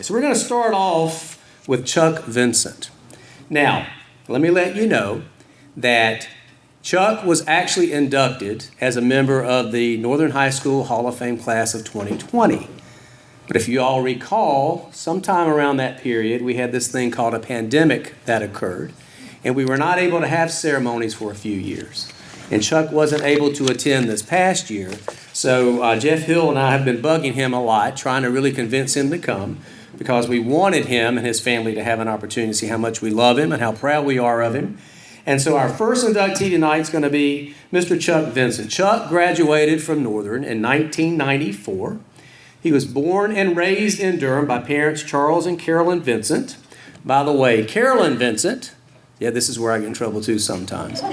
So we're going to start off with Chuck Vincent. Now, let me let you know that Chuck was actually inducted as a member of the Northern High School Hall of Fame class of 2020. But if you all recall, sometime around that period, we had this thing called a pandemic that occurred, and we were not able to have ceremonies for a few years. And Chuck wasn't able to attend this past year, so Jeff Hill and I have been bugging him a lot, trying to really convince him to come, because we wanted him and his family to have an opportunity to see how much we love him and how proud we are of him. And so our first inductee tonight is going to be Mr. Chuck Vincent. Chuck graduated from Northern in 1994. He was born and raised in Durham by parents Charles and Carolyn Vincent. By the way, Carolyn Vincent, yeah, this is where I get in trouble too sometimes.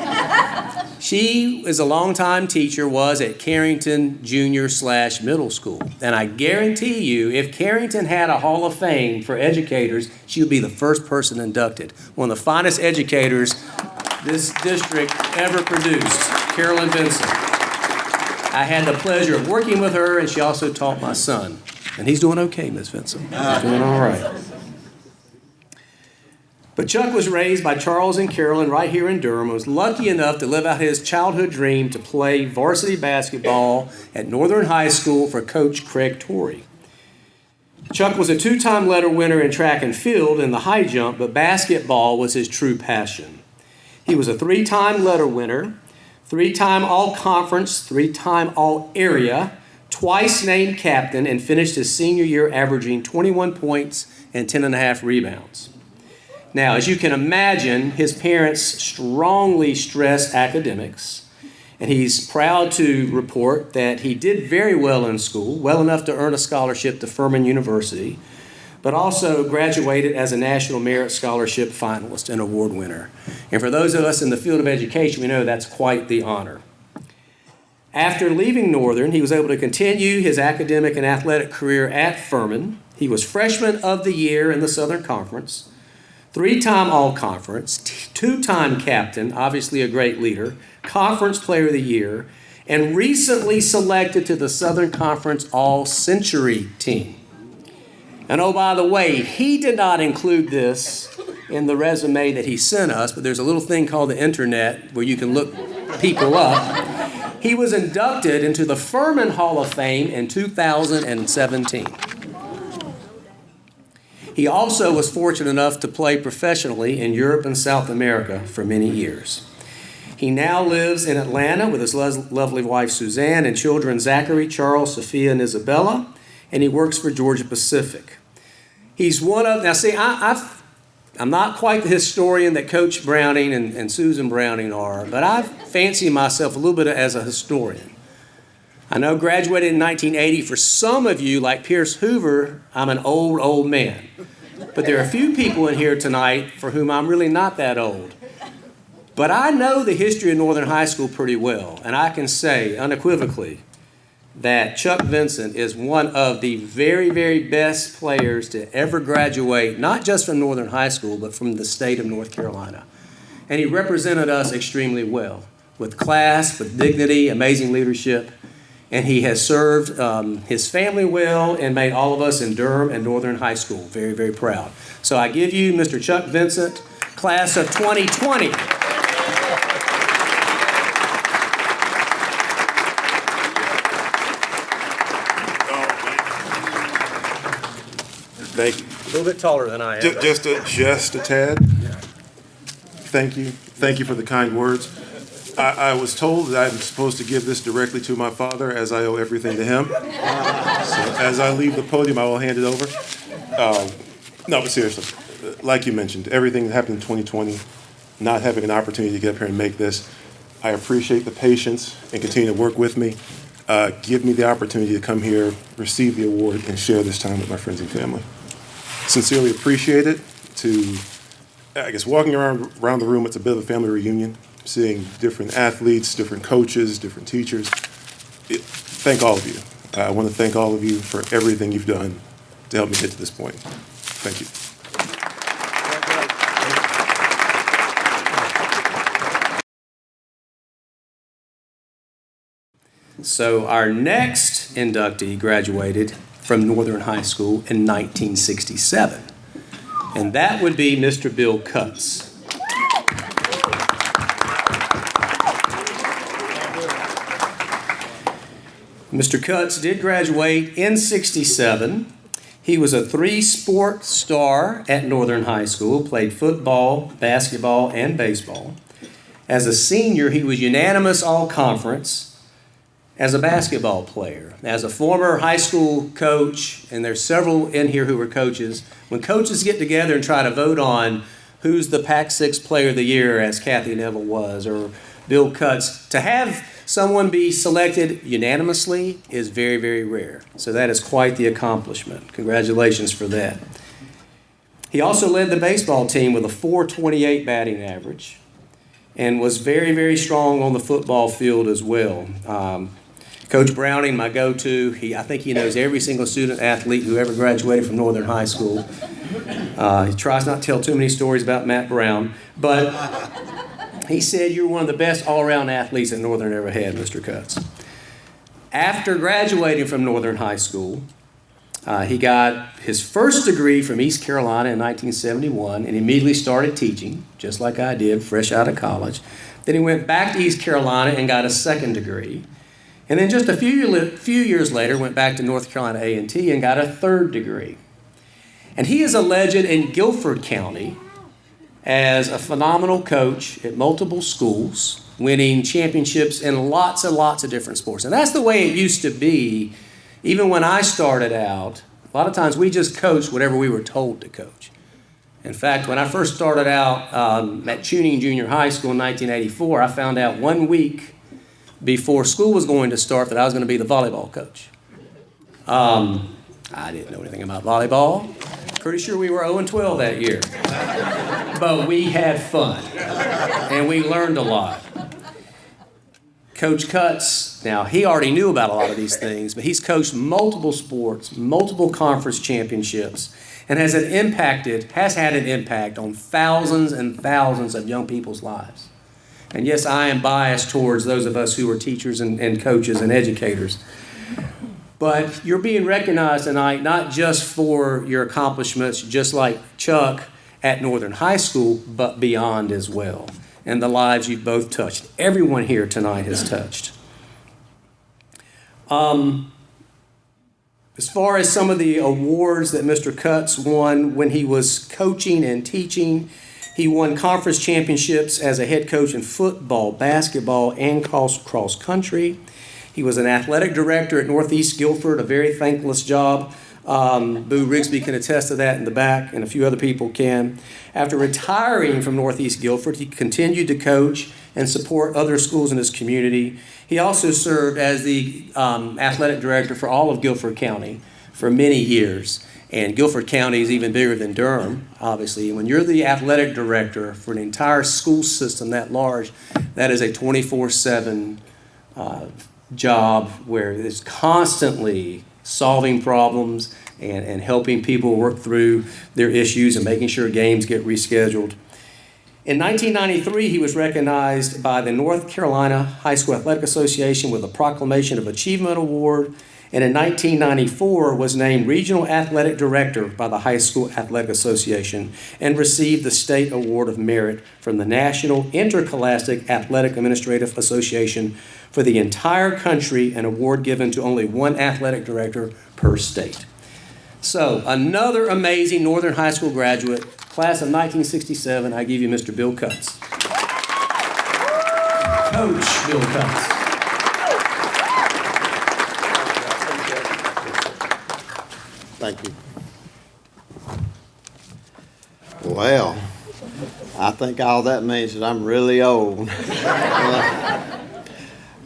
She is a longtime teacher, was at Carrington Junior/Middle School. And I guarantee you, if Carrington had a Hall of Fame for educators, she would be the first person inducted. One of the finest educators this district ever produced, Carolyn Vincent. I had the pleasure of working with her, and she also taught my son. And he's doing okay, Miss Vincent. He's doing all right. But Chuck was raised by Charles and Carolyn right here in Durham and was lucky enough to live out his childhood dream to play varsity basketball at Northern High School for Coach Craig Torrey. Chuck was a two-time letter winner in track and field in the high jump, but basketball was his true passion. He was a three-time letter winner, three-time all-conference, three-time all-area, twice named captain, and finished his senior year averaging 21 points and 10.5 rebounds. Now, as you can imagine, his parents strongly stressed academics, and he's proud to report that he did very well in school, well enough to earn a scholarship to Furman University, but also graduated as a National Merit Scholarship finalist and award winner. And for those of us in the field of education, we know that's quite the honor. After leaving Northern, he was able to continue his academic and athletic career at Furman. He was Freshman of the Year in the Southern Conference, three-time All-Conference, two-time captain, obviously a great leader, Conference Player of the Year, and recently selected to the Southern Conference All-Century team. And oh, by the way, he did not include this in the resume that he sent us, but there's a little thing called the internet where you can look people up. He was inducted into the Furman Hall of Fame in 2017. He also was fortunate enough to play professionally in Europe and South America for many years. He now lives in Atlanta with his lovely wife Suzanne and children Zachary, Charles, Sophia, and Isabella, and he works for Georgia Pacific. He's one of, now see, I'm not quite the historian that Coach Browning and Susan Browning are, but I fancy myself a little bit as a historian. I know graduated in 1980. For some of you, like Pierce Hoover, I'm an old man. But there are a few people in here tonight for whom I'm really not that old. But I know the history of Northern High School pretty well, and I can say unequivocally that Chuck Vincent is one of the very, very best players to ever graduate, not just from Northern High School, but from the state of North Carolina. And he represented us extremely well, with class, with dignity, amazing leadership. And he has served his family well and made all of us in Durham and Northern High School very, very proud. So I give you Mr. Chuck Vincent, class of 2020. Thank you. A little bit taller than I am. Just a tad. Yeah. Thank you. Thank you for the kind words. I was told that I'm supposed to give this directly to my father, as I owe everything to him. So as I leave the podium, I will hand it over. No, but seriously, like you mentioned, everything that happened in 2020, not having an opportunity to get up here and make this, I appreciate the patience and continue to work with me. Give me the opportunity to come here, receive the award, and share this time with my friends and family. Sincerely appreciate it. I guess walking around the room, it's a bit of a family reunion. Seeing different athletes, different coaches, different teachers. Thank all of you. I want to thank all of you for everything you've done to help me get to this point. Thank you. So our next inductee graduated from Northern High School in 1967. And that would be Mr. Bill Cutts. Mr. Cutts did graduate in '67. He was a three-sport star at Northern High School, played football, basketball, and baseball. As a senior, he was unanimous all-conference as a basketball player. As a former high school coach, and there's several in here who were coaches, when coaches get together and try to vote on who's the Pac-6 Player of the Year, as Cathy Neville was, or Bill Cutts, to have someone be selected unanimously is very, very rare. So that is quite the accomplishment. Congratulations for that. He also led the baseball team with a .428 batting average and was very, very strong on the football field as well. Coach Browning, my go-to, I think he knows every single student athlete who ever graduated from Northern High School. He tries not to tell too many stories about Matt Brown, but he said you're one of the best all-around athletes that Northern ever had, Mr. Cutts. After graduating from Northern High School, he got his first degree from East Carolina in 1971 and immediately started teaching, just like I did, fresh out of college. Then he went back to East Carolina and got a second degree. And then just a few years later, went back to North Carolina A&T and got a third degree. And he is a legend in Guilford County as a phenomenal coach at multiple schools, winning championships in lots and lots of different sports. And that's the way it used to be. Even when I started out, a lot of times we just coached whatever we were told to coach. In fact, when I first started out at Tuning Junior High School in 1984, I found out 1 week before school was going to start that I was going to be the volleyball coach. I didn't know anything about volleyball. Pretty sure we were 0-12 that year. But we had fun, and we learned a lot. Coach Cutts, now he already knew about a lot of these things, but he's coached multiple sports, multiple conference championships, and has had an impact on thousands and thousands of young people's lives. And yes, I am biased towards those of us who are teachers and coaches and educators. But you're being recognized tonight not just for your accomplishments, just like Chuck at Northern High School, but beyond as well. And the lives you've both touched. Everyone here tonight has touched. As far as some of the awards that Mr. Cutts won when he was coaching and teaching, he won conference championships as a head coach in football, basketball, and cross country. He was an athletic director at Northeast Guilford, a very thankless job. Boo Rigsbee can attest to that in the back, and a few other people can. After retiring from Northeast Guilford, he continued to coach and support other schools in his community. He also served as the athletic director for all of Guilford County for many years. And Guilford County is even bigger than Durham, obviously. And when you're the athletic director for an entire school system that large, that is a 24/7 job where it's constantly solving problems and helping people work through their issues and making sure games get rescheduled. In 1993, he was recognized by the North Carolina High School Athletic Association with a Proclamation of Achievement Award, and in 1994 was named Regional Athletic Director by the High School Athletic Association and received the State Award of Merit from the National Interscholastic Athletic Administrative Association for the entire country, an award given to only one athletic director per state. So, another amazing Northern High School graduate, class of 1967, I give you Mr. Bill Cutts. Coach Bill Cutts. Thank you. Well, I think all that means that I'm really old.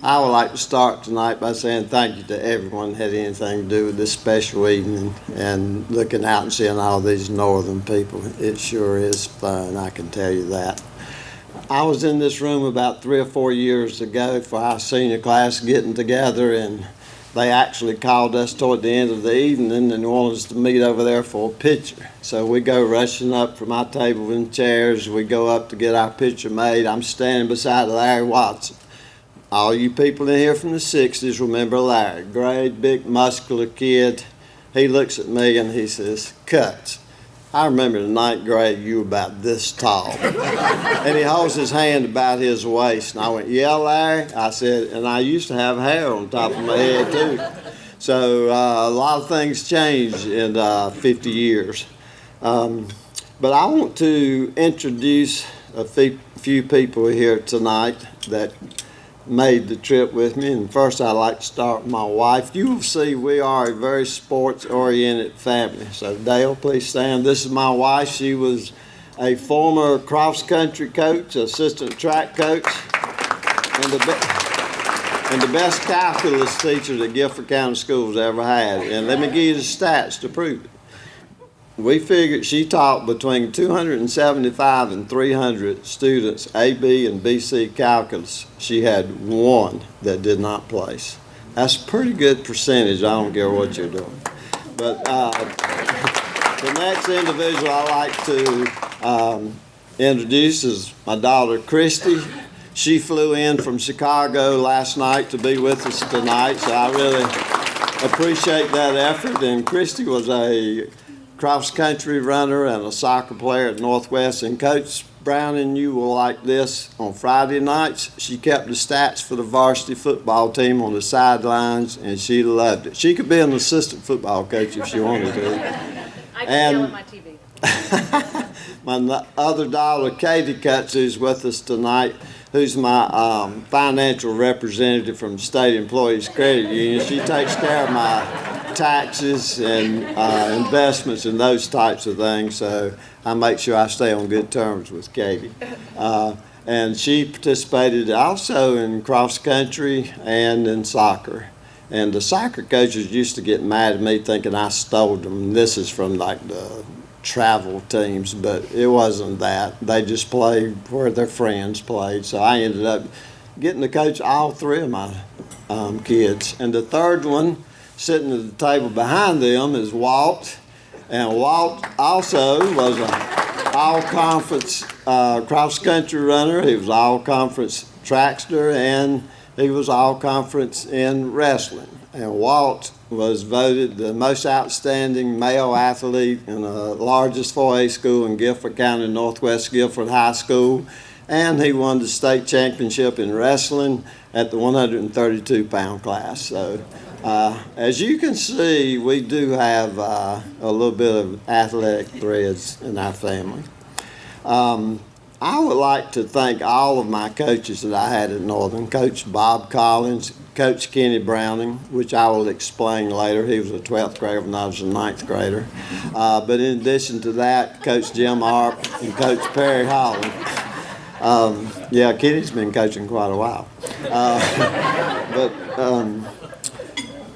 I would like to start tonight by saying thank you to everyone that had anything to do with this special evening and looking out and seeing all these northern people. It sure is fun, I can tell you that. I was in this room about 3 or 4 years ago for our senior class getting together, and they actually called us toward the end of the evening and wanted us to meet over there for a picture. So we go rushing up from our table and chairs. We go up to get our picture made. I'm standing beside Larry Watson. All you people in here from the 60s remember Larry. Great, big, muscular kid. he looks at me and he says, "Cuts, I remember in the ninth grade you were about this tall." And he holds his hand about his waist. And I went, "Yeah, Larry?" I said, "And I used to have hair on top of my head too." So a lot of things changed in 50 years. But I want to introduce a few people here tonight that made the trip with me. And first I'd like to start with my wife. You will see we are a very sports-oriented family. So Dale, please stand. This is my wife. She was a former cross-country coach, assistant track coach, and the best calculus teacher that Guilford County Schools ever had. And let me give you the stats to prove it. We figured she taught between 275 and 300 students A, B, and BC calculus. She had one that did not place. That's a pretty good percentage. I don't care what you're doing. But the next individual I like to introduce is my daughter, Christy. She flew in from Chicago last night to be with us tonight, so I really appreciate that effort. And Christy was a cross-country runner and a soccer player at Northwest. And Coach Browning, you will like this. On Friday nights, she kept the stats for the varsity football team on the sidelines, and she loved it. She could be an assistant football coach if she wanted to. I can yell at my TV. My other daughter, Cathy Cutts, who's with us tonight, who's my financial representative from the State Employees Credit Union. She takes care of my taxes and investments and those types of things, so I make sure I stay on good terms with Katie. And she participated also in cross country and in soccer. And the soccer coaches used to get mad at me thinking I stole them. This is from like the travel teams, but it wasn't that. They just played where their friends played, so I ended up getting to coach all three of my kids. And the third one, sitting at the table behind them, is Walt. And Walt also was an all-conference cross-country runner. He was all-conference trackster, and he was all-conference in wrestling. And Walt was voted the most outstanding male athlete in the largest 4A school in Guilford County, Northwest Guilford High School. And he won the state championship in wrestling at the 132-pound class. So as you can see, we do have a little bit of athletic threads in our family. I would like to thank all of my coaches that I had at Northern. Coach Bob Collins, Coach Kenny Browning, which I will explain later. He was a 12th grader when I was a 9th grader. But in addition to that, Coach Jim Arp and Coach Perry Holland. Yeah, Kenny's been coaching quite a while.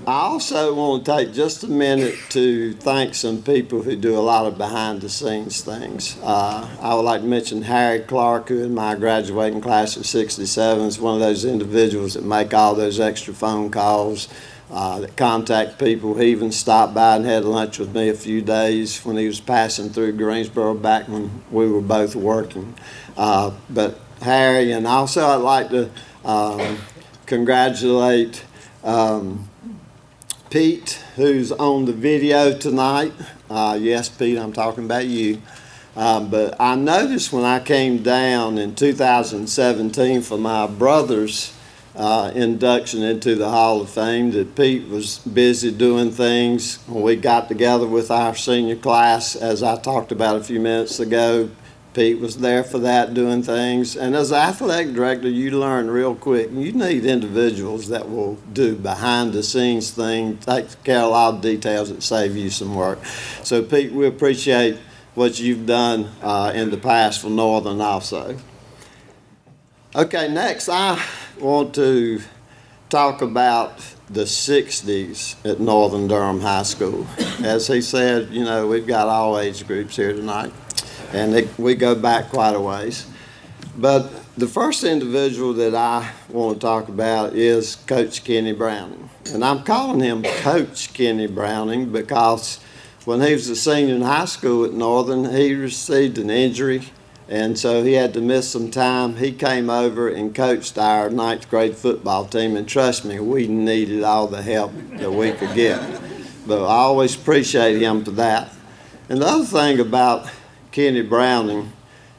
I also want to take just a minute to thank some people who do a lot of behind-the-scenes things. I would like to mention Harry Clark, who in my graduating class of '67 is one of those individuals that make all those extra phone calls, that contact people. He even stopped by and had lunch with me a few days when he was passing through Greensboro back when we were both working. But Harry, and also I'd like to congratulate Pete, who's on the video tonight. Yes, Pete, I'm talking about you. But I noticed when I came down in 2017 for my brother's induction into the Hall of Fame that Pete was busy doing things. When we got together with our senior class, as I talked about a few minutes ago, Pete was there for that, doing things. And as athletic director, you learn real quick. You need individuals that will do behind-the-scenes things, take care of a lot of details that save you some work. So, Pete, we appreciate what you've done in the past for Northern also. Okay, next I want to talk about the 60s at Northern Durham High School. As he said, you know, we've got all age groups here tonight. And we go back quite a ways. But the first individual that I want to talk about is Coach Kenny Browning. And I'm calling him Coach Kenny Browning because when he was a senior in high school at Northern, he received an injury, and so he had to miss some time. He came over and coached our 9th grade football team, and trust me, we needed all the help that we could get. but I always appreciate him for that. And the other thing about Kenny Browning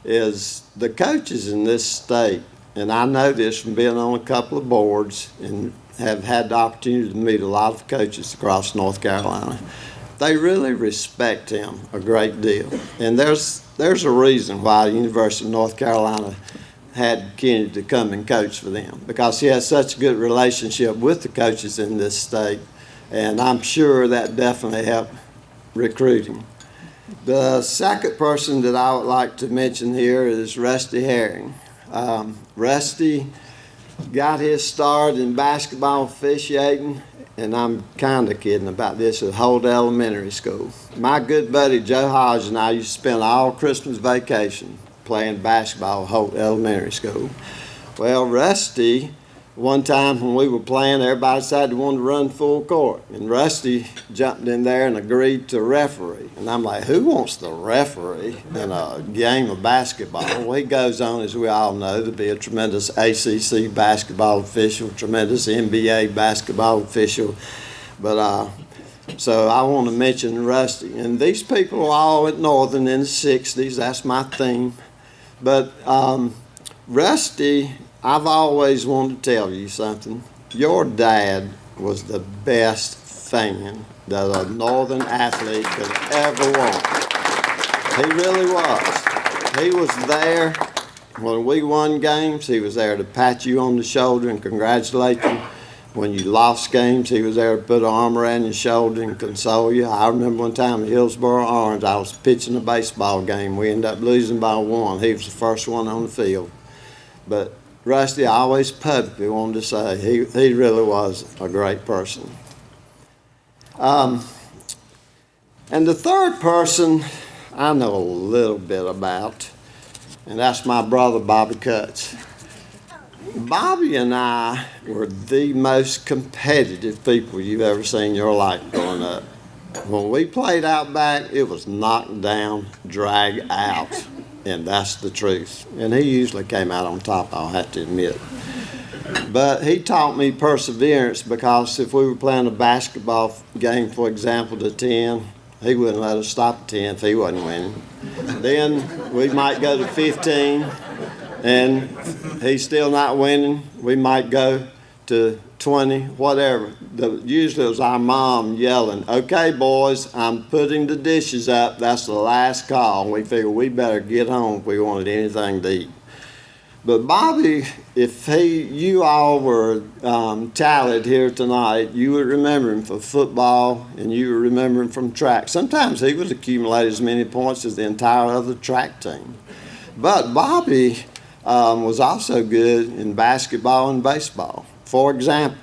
is the coaches in this state, and I know this from being on a couple of boards and have had the opportunity to meet a lot of coaches across North Carolina. They really respect him a great deal. And there's a reason why the University of North Carolina had Kenny to come and coach for them, because he has such a good relationship with the coaches in this state, and I'm sure that definitely helped recruiting. The second person that I would like to mention here is Rusty Herring. Rusty got his start in basketball officiating, and I'm kind of kidding about this, at Holt Elementary School. My good buddy Joe Hodge and I used to spend all Christmas vacation playing basketball at Holt Elementary School. Well, Rusty, one time when we were playing, everybody decided they wanted to run full court, and Rusty jumped in there and agreed to referee. And I'm like, who wants to referee in a game of basketball? Well, he goes on, as we all know, to be a tremendous ACC basketball official, tremendous NBA basketball official. But so I want to mention Rusty. And these people are all at Northern in the 60s. That's my theme. But Rusty, I've always wanted to tell you something. Your dad was the best fan that a Northern athlete could ever want. He really was. He was there when we won games. He was there to pat you on the shoulder and congratulate you. When you lost games, he was there to put an arm around your shoulder and console you. I remember one time in Hillsborough Orange, I was pitching a baseball game. We ended up losing by 1. He was the first one on the field. But Rusty, I always publicly wanted to say he really was a great person. And the third person I know a little bit about, and that's my brother Bobby Cutts. Bobby and I were the most competitive people you've ever seen in your life growing up. When we played out back, it was knocked down, drag out. And that's the truth. And he usually came out on top, I'll have to admit. But he taught me perseverance, because if we were playing a basketball game, for example, to 10, he wouldn't let us stop at 10 if he wasn't winning. Then we might go to 15, and he's still not winning. We might go to 20, whatever. Usually it was our mom yelling, "Okay, boys, I'm putting the dishes up. That's the last call." We figured we better get home if we wanted anything to eat. But Bobby, if you all were tallied here tonight, you would remember him for football, and you would remember him from track. Sometimes he would accumulate as many points as the entire other track team. But Bobby was also good in basketball and baseball. For example,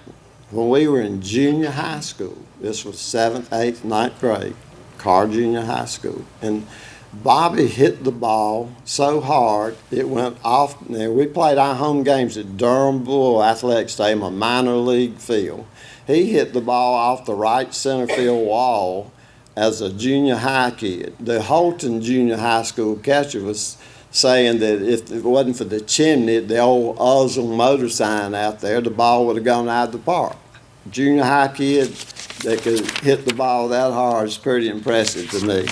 when we were in junior high school, this was 7th, 8th, 9th grade, Carr Junior High School, and Bobby hit the ball so hard it went off. Now, we played our home games at Durham Bull Athletic Stadium, a minor league field. He hit the ball off the right center field wall as a junior high kid. The Holton Junior High School catcher was saying that if it wasn't for the chimney, the old Uzzle motor sign out there, the ball would have gone out of the park. Junior high kid that could hit the ball that hard is pretty impressive to me.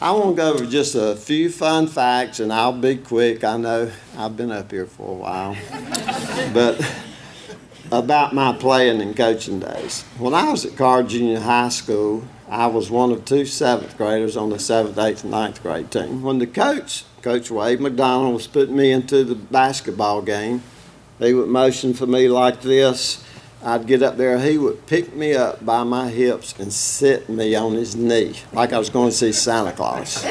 I want to go over just a few fun facts, and I'll be quick. I know I've been up here for a while. But about my playing and coaching days. When I was at Carr Junior High School, I was one of 2 7th graders on the 7th, 8th, and 9th grade team. When the Coach Wade McDonald, was putting me into the basketball game, he would motion for me like this. I'd get up there, he would pick me up by my hips and sit me on his knee, like I was going to see Santa Claus.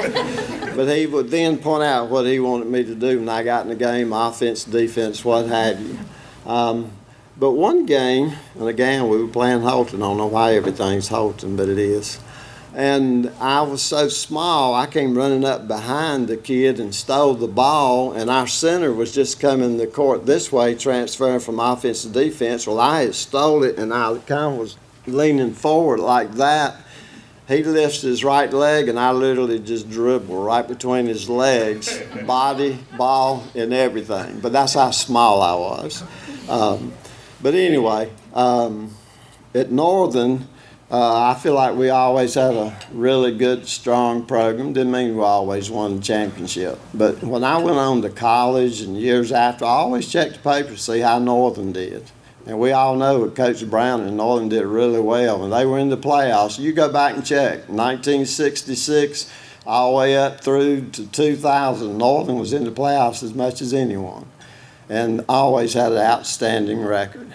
But he would then point out what he wanted me to do when I got in the game, offense, defense, what have you. But one game, and again, we were playing Holton. I don't know why everything's Holton, but it is. And I was so small, I came running up behind the kid and stole the ball, and our center was just coming the court this way, transferring from offense to defense. Well, I had stole it, and I kind of was leaning forward like that. He lifts his right leg, and I literally just dribble right between his legs, body, ball, and everything. But that's how small I was. But anyway, at Northern, I feel like we always had a really good, strong program. Didn't mean we always won the championship. But when I went on to college and years after, I always checked the paper to see how Northern did. And we all know that Coach Brown and Northern did really well. When they were in the playoffs, you go back and check. 1966 all the way up through to 2000, Northern was in the playoffs as much as anyone. And always had an outstanding record.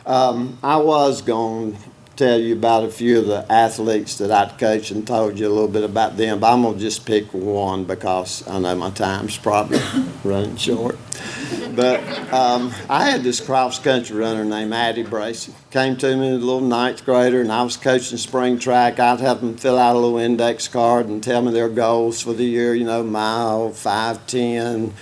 I was going to tell you about a few of the athletes that I coached and told you a little bit about them, but I'm going to just pick one because I know my time's probably running short. But I had this cross-country runner named Addie Bracy. Came to me, a little ninth grader, and I was coaching spring track. I'd have them fill out a little index card and tell me their goals for the year, mile, 5, 10,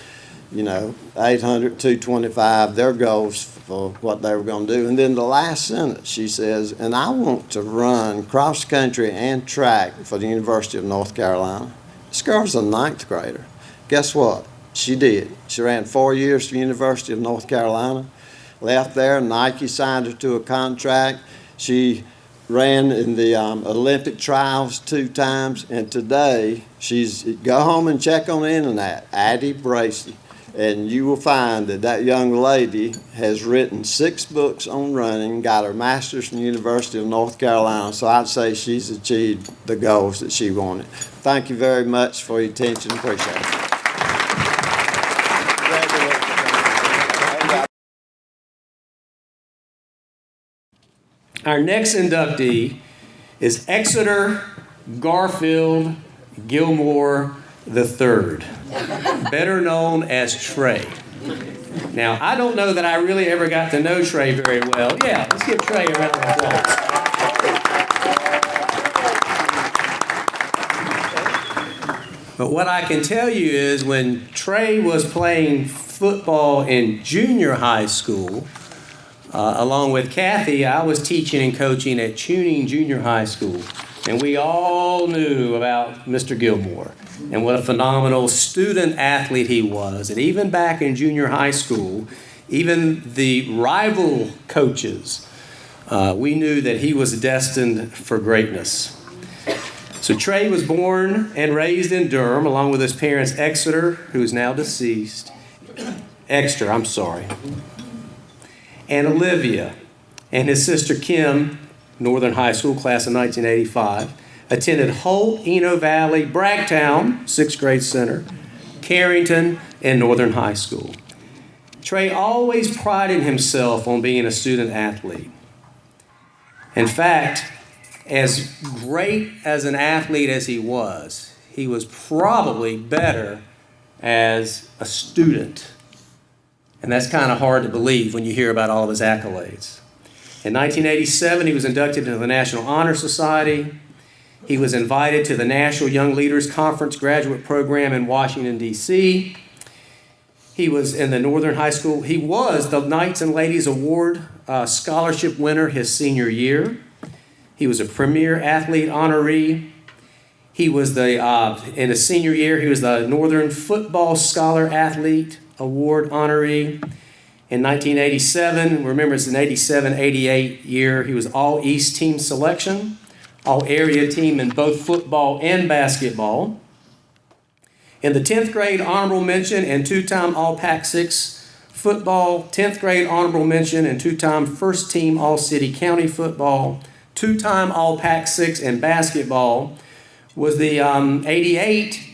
800, 225, their goals for what they were going to do. And then the last sentence, she says, and I want to run cross country and track for the University of North Carolina. This girl's a ninth grader. Guess what? She did. She ran 4 years for the University of North Carolina. Left there, Nike signed her to a contract. She ran in the Olympic trials 2 times, and today go home and check on the internet, Addie Bracy. And you will find that young lady has written 6 books on running, got her master's from the University of North Carolina. So I'd say she's achieved the goals that she wanted. Thank you very much for your attention. Appreciate it. Our next inductee is Exeter Garfield Gilmore III, better known as Trey. Now, I don't know that I really ever got to know Trey very well. Yeah, let's give Trey a round of applause. But what I can tell you is when Trey was playing football in junior high school, along with Cathy, I was teaching and coaching at Tuning Junior High School. And we all knew about Mr. Gilmore and what a phenomenal student athlete he was. And even back in junior high school, even the rival coaches, we knew that he was destined for greatness. So Trey was born and raised in Durham, along with his parents Exeter, who is now deceased. Exeter, and Olivia, and his sister Kim, Northern High School, class of 1985, attended Holt, Eno Valley, Bragtown, 6th grade center, Carrington, and Northern High School. Trey always prided himself on being a student athlete. In fact, as great as an athlete as he was probably better as a student. And that's kind of hard to believe when you hear about all of his accolades. In 1987, he was inducted into the National Honor Society. He was invited to the National Young Leaders Conference graduate program in Washington, D.C. He was in the Northern High School. He was the Knights and Ladies Award scholarship winner his senior year. He was a Premier Athlete honoree. He was in his senior year, he was the Northern Football Scholar Athlete Award honoree. In 1987, remember it's an 87-88 year, he was all East team selection, all area team in both football and basketball. In the 10th grade honorable mention and 2-time All-Pac-6 football, 10th grade honorable mention and 2-time first team All-City County football, 2-time All-Pac-6 in basketball, was the 1988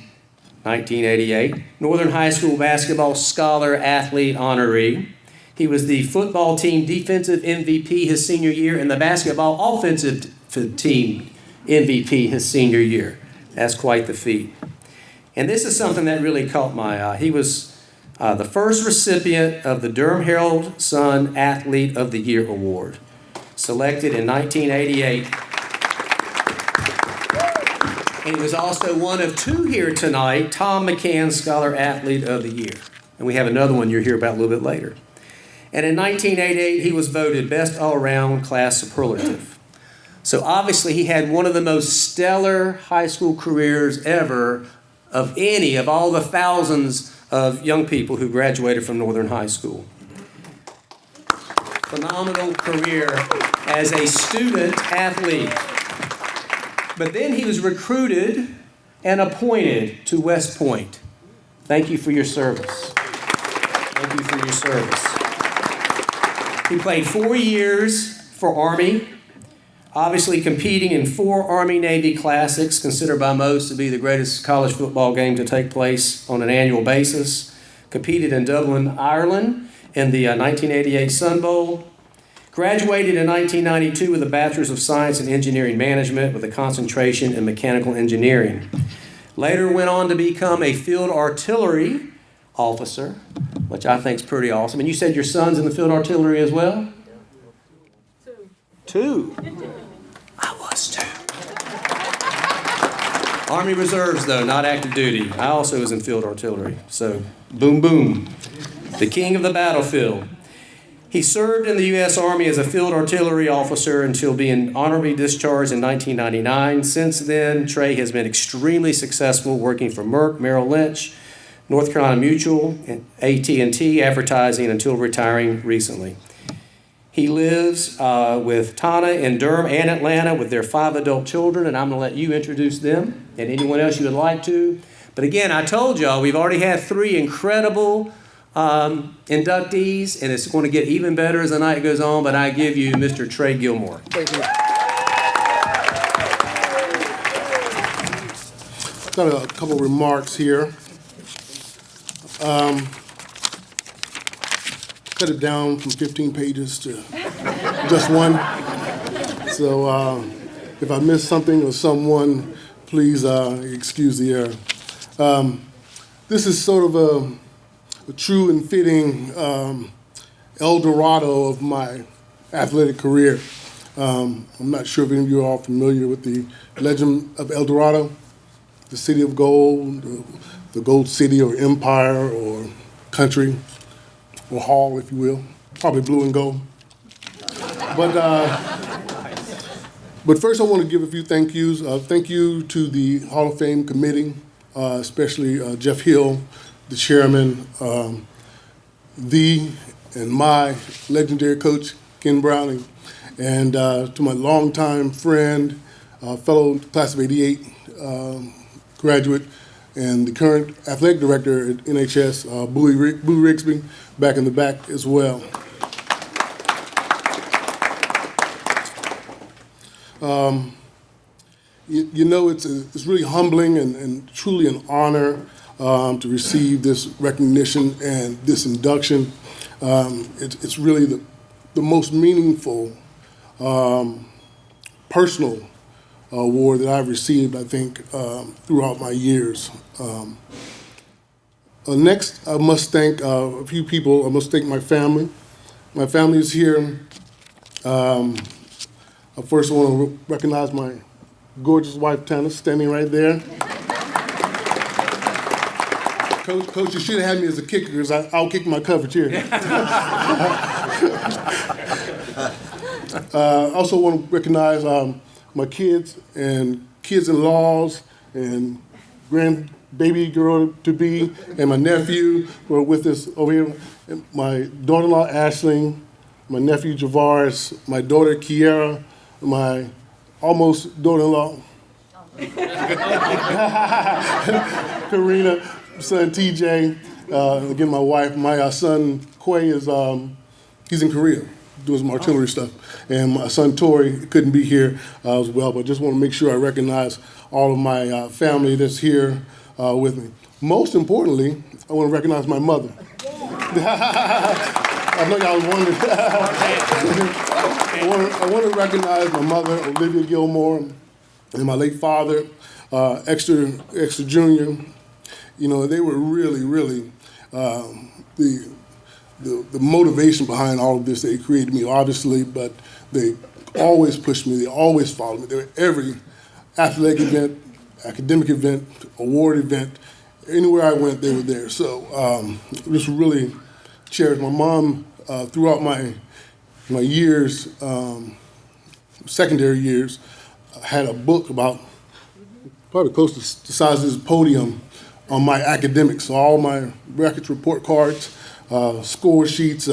Northern High School Basketball Scholar Athlete honoree. He was the football team defensive MVP his senior year and the basketball offensive team MVP his senior year. That's quite the feat. And this is something that really caught my eye. He was the first recipient of the Durham Herald-Sun Athlete of the Year Award, selected in 1988. And he was also one of 2 here tonight, Tom McCann Scholar Athlete of the Year. And we have another one you'll hear about a little bit later. And in 1988, he was voted Best All-Around Class Superlative. So obviously he had one of the most stellar high school careers ever of all the thousands of young people who graduated from Northern High School. Phenomenal career as a student athlete. But then he was recruited and appointed to West Point. Thank you for your service. Thank you for your service. He played 4 years for Army, obviously competing in 4 Army-Navy Classics, considered by most to be the greatest college football game to take place on an annual basis. Competed in Dublin, Ireland in the 1988 Sun Bowl. Graduated in 1992 with a Bachelor's of Science in Engineering Management with a concentration in mechanical engineering. Later went on to become a field artillery officer, which I think is pretty awesome. And you said your son's in the field artillery as well? 2. I was 2. Army Reserves, though, not active duty. I also was in field artillery. So, boom, boom. The king of the battlefield. He served in the U.S. Army as a field artillery officer until being honorably discharged in 1999. Since then, Trey has been extremely successful working for Merck, Merrill Lynch, North Carolina Mutual, and AT&T Advertising until retiring recently. He lives with Tana in Durham and Atlanta with their 5 adult children, and I'm going to let you introduce them and anyone else you would like to. But again, I told y'all we've already had 3 incredible inductees, and it's going to get even better as the night goes on, but I give you Mr. Trey Gilmore. Thank you. Got a couple remarks here. Cut it down from 15 pages to just 1. So if I missed something or someone, please excuse the error. This is sort of a true and fitting El Dorado of my athletic career. I'm not sure if any of you are all familiar with the legend of El Dorado, the city of gold, the gold city or empire or country or hall, if you will, probably blue and gold. But first I want to give a few thank yous. Thank you to the Hall of Fame committee, especially Jeff Hill, the chairman, and my legendary coach, Ken Browning, and to my longtime friend, fellow class of '88 graduate, and the current athletic director at NHS, Boo Rigsbee, back in the back as well. You know, it's really humbling and truly an honor to receive this recognition and this induction. It's really the most meaningful personal award that I've received, I think, throughout my years. Next, I must thank a few people. I must thank my family. My family is here. I first want to recognize my gorgeous wife, Tana, standing right there. Coach, you should have had me as a kicker because I'll kick my coverage here. I also want to recognize my kids and kids-in-laws and grandbaby girl-to-be and my nephew who are with us over here. And my daughter-in-law, Ashley, my nephew, Javaris, my daughter, Kiara, my almost daughter-in-law, Karina, son, TJ, again, my wife. My son, Quay, is he's in Korea doing some artillery stuff. And my son, Tori, couldn't be here as well, but just want to make sure I recognize all of my family that's here with me. Most importantly, I want to recognize my mother. I know y'all was wondering. I want to recognize my mother, Olivia Gilmore, and my late father, Extra Jr. You know, they were really the motivation behind all of this. They created me, obviously, but they always pushed me. They always followed me. They were every athletic event, academic event, award event. Anywhere I went, they were there. So just really cherished my mom throughout my years, secondary years. I had a book about probably close to the size of this podium on my academics. So all my records, report cards, score sheets.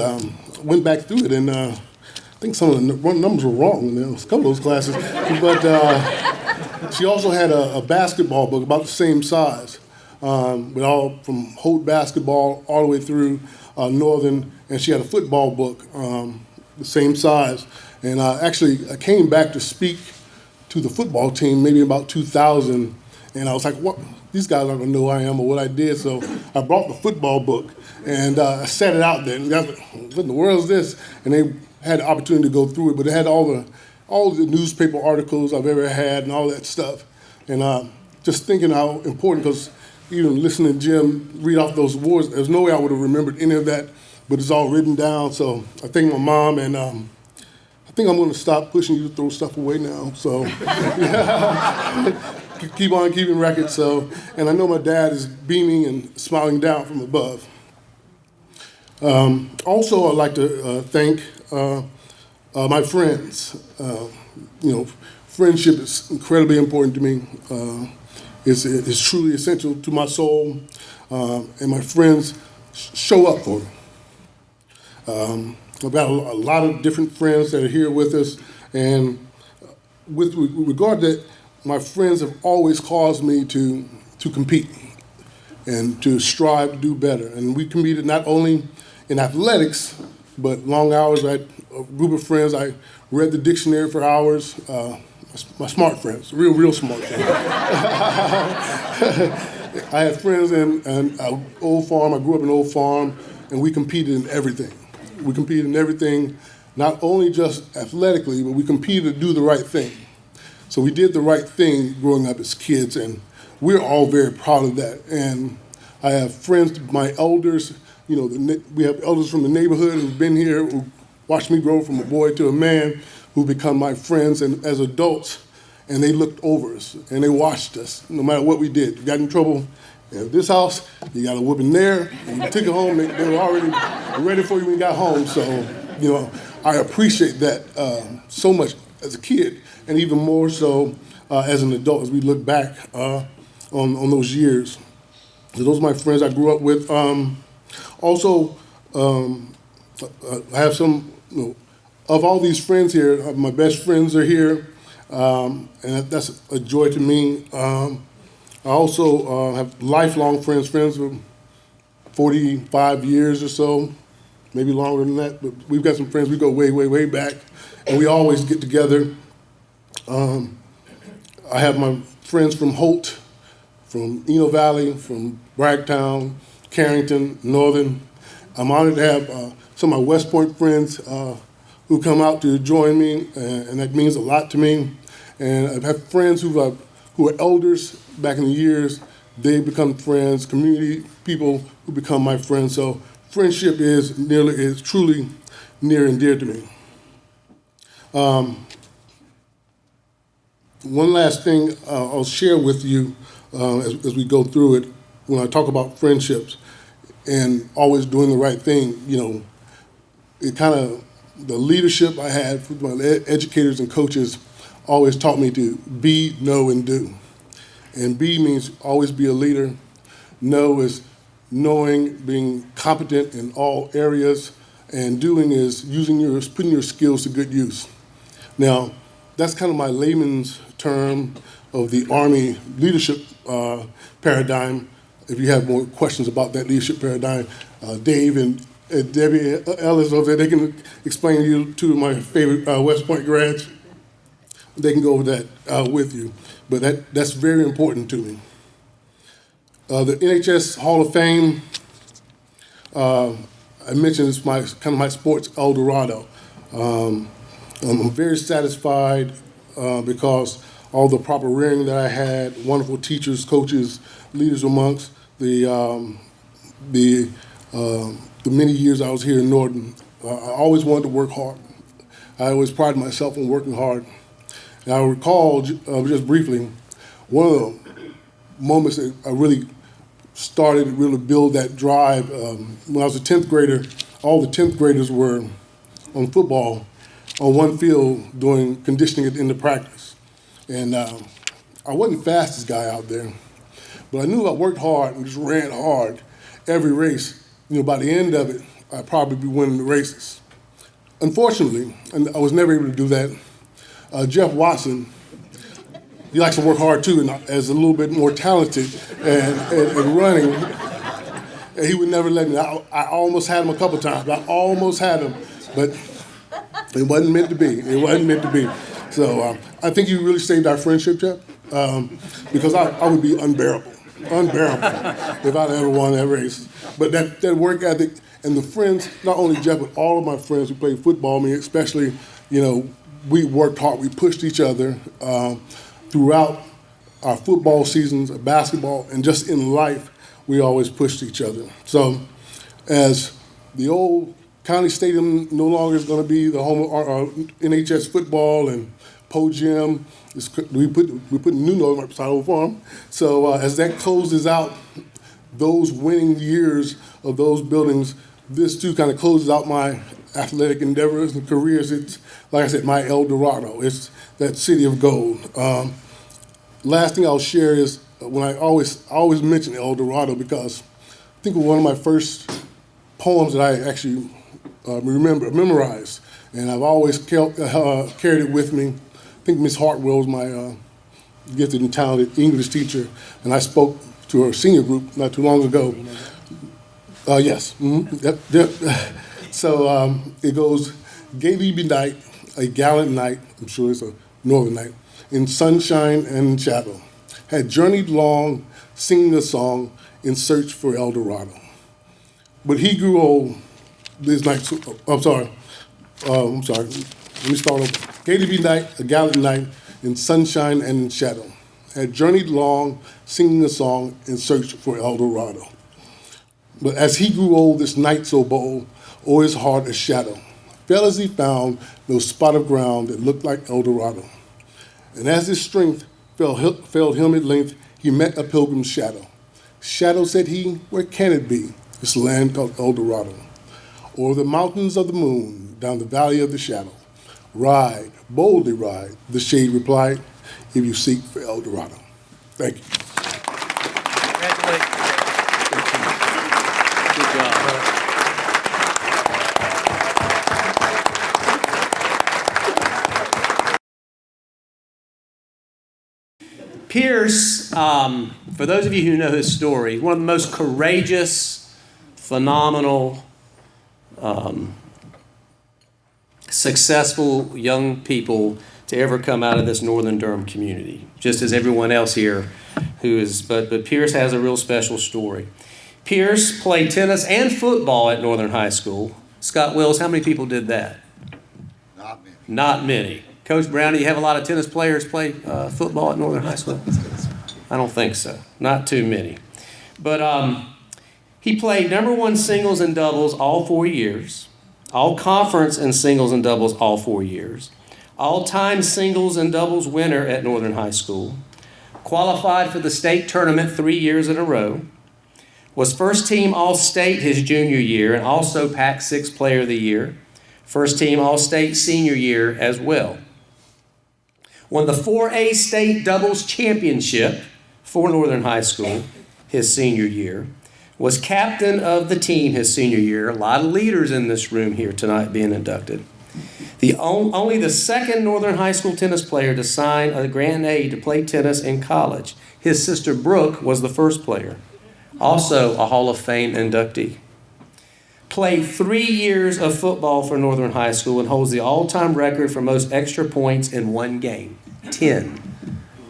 Went back through it, and I think some of the numbers were wrong in a couple of those classes. But She also had a basketball book about the same size, with all from Holt basketball all the way through Northern, and she had a football book, the same size. And actually, I came back to speak to the football team maybe about 2000, and I was like, "What? These guys aren't gonna know who I am or what I did." So I brought the football book and I set it out there. And guys, what in the world is this? And they had the opportunity to go through it, but it had all the newspaper articles I've ever had and all that stuff. And just thinking how important, because even listening to Jim read off those awards, there's no way I would have remembered any of that, but it's all written down. So I thank my mom, and I think I'm going to stop pushing you to throw stuff away now. So keep on keeping records. So, and I know my dad is beaming and smiling down from above. Also, I'd like to thank my friends. Friendship is incredibly important to me. It's truly essential to my soul, and my friends show up for me. I've got a lot of different friends that are here with us, and with regard to that, my friends have always caused me to compete and to strive to do better. And we competed not only in athletics, but long hours. I had a group of friends. I read the dictionary for hours. My smart friends, real smart friends. I had friends in Old Farm. I grew up in Old Farm, and we competed in everything. We competed in everything, not only just athletically, but we competed to do the right thing. So we did the right thing growing up as kids, and we're all very proud of that. And I have friends, my elders, we have elders from the neighborhood who've been here, who watched me grow from a boy to a man, who become my friends and as adults, and they looked over us, and they watched us, no matter what we did. You got in trouble at this house, you got a whooping there, and you took it home, they were already ready for you when you got home. So, I appreciate that so much as a kid, and even more so as an adult as we look back on those years. So those are my friends I grew up with. Also, I have some, of all these friends here, my best friends are here, and that's a joy to me. I also have lifelong friends for 45 years or so, maybe longer than that, but we've got some friends, we go way, way, way back, and we always get together. I have my friends from Holt, from Eno Valley, from Bragtown, Carrington, Northern. I'm honored to have some of my West Point friends who come out to join me, and that means a lot to me. And I've had friends who are elders back in the years. They become friends, community people who become my friends. So friendship is truly near and dear to me. One last thing I'll share with you as we go through it, when I talk about friendships and always doing the right thing, it kind of, the leadership I had with my educators and coaches always taught me to be, know, and do. And be means always be a leader. Know is knowing, being competent in all areas, and doing is putting your skills to good use. Now, that's kind of my layman's term of the Army leadership paradigm. If you have more questions about that leadership paradigm, Dave and Debbie Ellis over there, they can explain to you two of my favorite West Point grads. They can go over that with you. But that's very important to me. The NHS Hall of Fame, I mentioned it's kind of my sports El Dorado. I'm very satisfied because all the proper rearing that I had, wonderful teachers, coaches, leaders amongst the many years I was here in Norton. I always wanted to work hard. I always prided myself on working hard. And I recall, just briefly, one of the moments that I really started to really build that drive. When I was a 10th grader, all the 10th graders were on football on one field doing conditioning at the end of practice. And I wasn't the fastest guy out there, but I knew I worked hard and just ran hard every race. By the end of it, I'd probably be winning the races. Unfortunately, and I was never able to do that, Jeff Watson, he likes to work hard too, and is a little bit more talented and running. And he would never let me. I almost had him a couple times. I almost had him, but it wasn't meant to be. It wasn't meant to be. So I think you really saved our friendship, Jeff, because I would be unbearable if I'd ever won that race. But that work ethic and the friends, not only Jeff, but all of my friends who played football, I mean, especially, we worked hard. We pushed each other throughout our football seasons, basketball, and just in life, we always pushed each other. So as the old county stadium no longer is going to be the home of our NHS football and Poe Gym, we put new Northern beside Old Farm. So as that closes out those winning years of those buildings, this too kind of closes out my athletic endeavors and careers. It's, like I said, my El Dorado. It's that city of gold. Last thing I'll share is when I always mention El Dorado because I think one of my first poems that I actually memorized, and I've always carried it with me. I think Miss Hartwell was my gifted and talented English teacher, and I spoke to her senior group not too long ago. Yes. Mm-hmm. Yep. So it goes, gaily benight, a gallant knight, I'm sure it's a northern night, in sunshine and shadow, had journeyed long, singing a song in search for El Dorado. But he grew old this night, I'm sorry, let me start over. Gaily benight, a gallant knight, in sunshine and in shadow, had journeyed long, singing a song in search for El Dorado. But as he grew old, this knight so bold, o'er his heart a shadow, fell as he found no spot of ground that looked like El Dorado. And as his strength failed him at length, he met a pilgrim's shadow. Shadow, said he, where can it be, this land called El Dorado? O'er the mountains of the moon, down the valley of the shadow. Ride, boldly ride, the shade replied, if you seek for El Dorado. Thank you. Congratulations. Good job. Pierce, for those of you who know his story, one of the most courageous, phenomenal, successful young people to ever come out of this Northern Durham community, just as everyone else here who is, but Pierce has a real special story. Pierce played tennis and football at Northern High School. Scott Wills, how many people did that? Not many. Not many. Coach Brown, do you have a lot of tennis players play football at Northern High School? I don't think so. Not too many. But he played #1 singles and doubles all 4 years, all conference and singles and doubles all 4 years, all-time singles and doubles winner at Northern High School, qualified for the state tournament 3 years in a row, was first team All-State his junior year and also Pac-6 Player of the Year, first team All-State senior year as well. Won the 4A state doubles championship for Northern High School his senior year, was captain of the team his senior year. A lot of leaders in this room here tonight being inducted. Only the second Northern High School tennis player to sign a grant aid to play tennis in college. His sister Brooke was the first player, also a Hall of Fame inductee. Played 3 years of football for Northern High School and holds the all-time record for most extra points in one game, 10.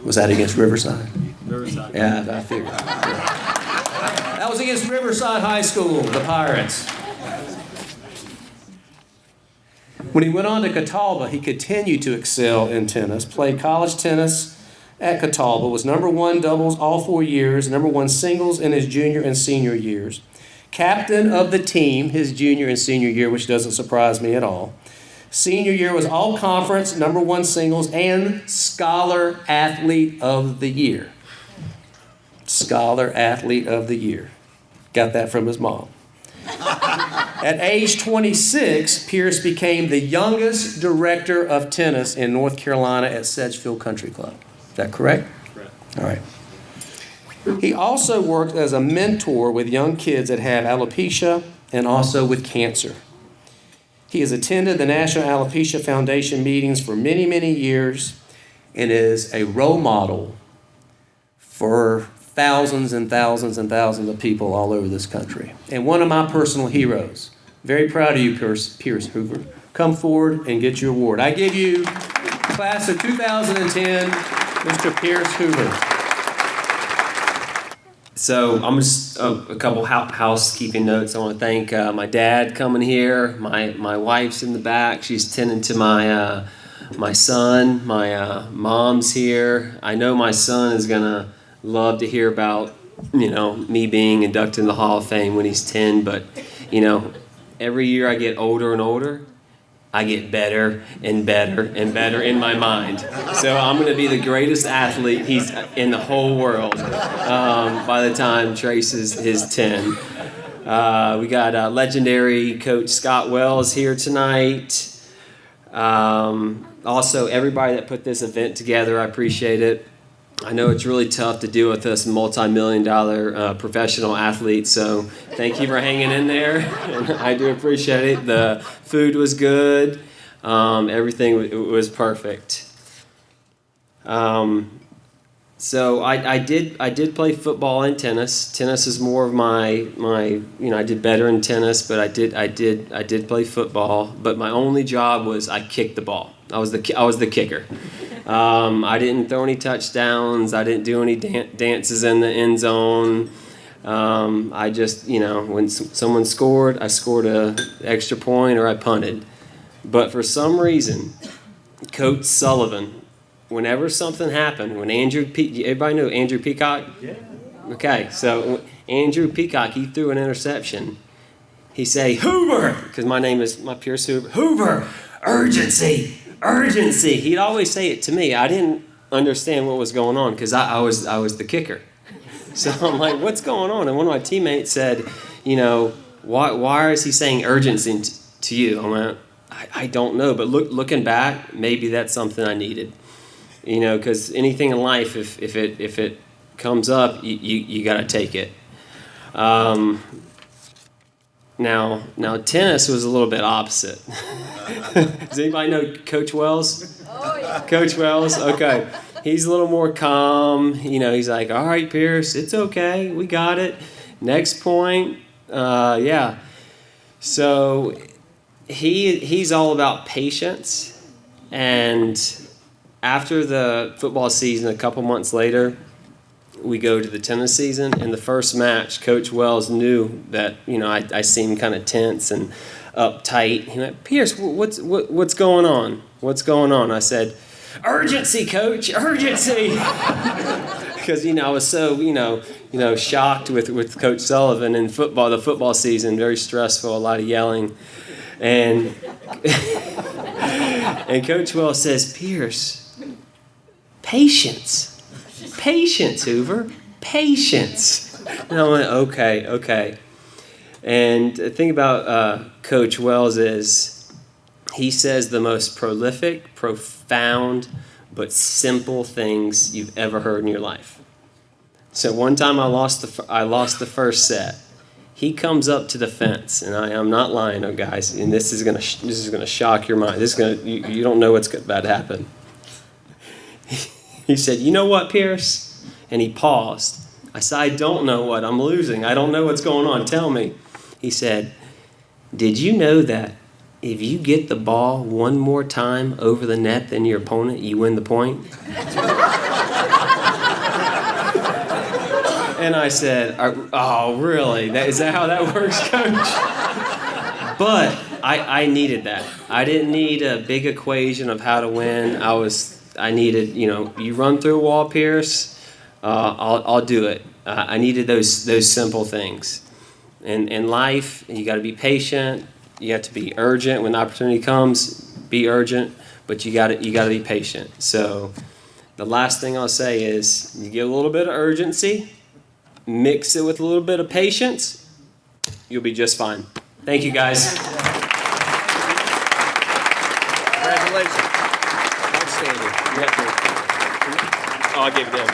Was that against Riverside? Riverside. Yeah, I figured. That was against Riverside High School, the Pirates. When he went on to Catawba, he continued to excel in tennis, played college tennis at Catawba, was #1 doubles all 4 years, #1 singles in his junior and senior years, captain of the team his junior and senior year, which doesn't surprise me at all. Senior year was all conference, #1 singles, and Scholar Athlete of the Year. Scholar Athlete of the Year. Got that from his mom. At age 26, Pierce became the youngest director of tennis in North Carolina at Sedgefield Country Club. Is that correct? Correct. All right. He also worked as a mentor with young kids that have alopecia and also with cancer. He has attended the National Alopecia Foundation meetings for many, many years, and is a role model for thousands and thousands and thousands of people all over this country. And one of my personal heroes. Very proud of you, Pierce Hoover. Come forward and get your award. I give you class of 2010, Mr. Pierce Hoover. So I'm just a couple housekeeping notes. I want to thank my dad coming here. My wife's in the back. She's tending to my son. My mom's here. I know my son is gonna love to hear about me being inducted in the Hall of Fame when he's 10. But every year I get older and older, I get better and better and better in my mind. So I'm going to be the greatest athlete he's in the whole world by the time Trace is 10. We got legendary Coach Scott Wells here tonight. Also, everybody that put this event together, I appreciate it. I know it's really tough to deal with us multi-million-dollar professional athletes, so thank you for hanging in there. And I do appreciate it. The food was good. Everything was perfect. So I did play football and tennis. Tennis is more of my I did better in tennis, but I did play football. But my only job was I kicked the ball. I was the kicker. I didn't throw any touchdowns. I didn't do any dances in the end zone. I just, when someone scored, I scored an extra point or I punted. But for some reason, Coach Sullivan, whenever something happened, when everybody know Andrew Peacock? Yeah. Okay, so Andrew Peacock, he threw an interception. He say, Hoover, because my name is Pierce Hoover. Hoover, urgency. He'd always say it to me. I didn't understand what was going on because I was the kicker. So I'm like, what's going on? And one of my teammates said, why is he saying urgency to you? I'm like, I don't know. But looking back, maybe that's something I needed. Because anything in life, if it comes up, you got to take it. Now tennis was a little bit opposite. Does anybody know Coach Wells? Oh, yeah. Coach Wells, okay. He's a little more calm. He's like, all right, Pierce, it's okay. We got it. Next point. Yeah. So he's all about patience. And after the football season, a couple months later, we go to the tennis season. In the first match, Coach Wells knew that, I seemed kind of tense and uptight. He went, Pierce, what's going on? What's going on? I said, urgency, Coach, urgency. Because, I was so, shocked with Coach Sullivan in football, the football season, very stressful, a lot of yelling. And, and Coach Wells says, Pierce, patience, Hoover, patience. And I went, okay. And the thing about Coach Wells is he says the most prolific, profound, but simple things you've ever heard in your life. So one time I lost the first set. He comes up to the fence, and I'm not lying, guys. And this is gonna shock your mind. You don't know what's about to happen. He said, "You know what, Pierce?" And he paused. I said, "I don't know what. I'm losing. I don't know what's going on. Tell me." He said, "Did you know that if you get the ball one more time over the net than your opponent, you win the point?" And I said, "Oh, really? Is that how that works, Coach?" But I needed that. I didn't need a big equation of how to win. I needed, you run through a wall, Pierce, I'll do it. I needed those simple things. And in life, you got to be patient. You have to be urgent. When the opportunity comes, be urgent. But you got to be patient. So the last thing I'll say is you get a little bit of urgency, mix it with a little bit of patience, you'll be just fine. Thank you, guys. Congratulations. Outstanding. I'll give it to him.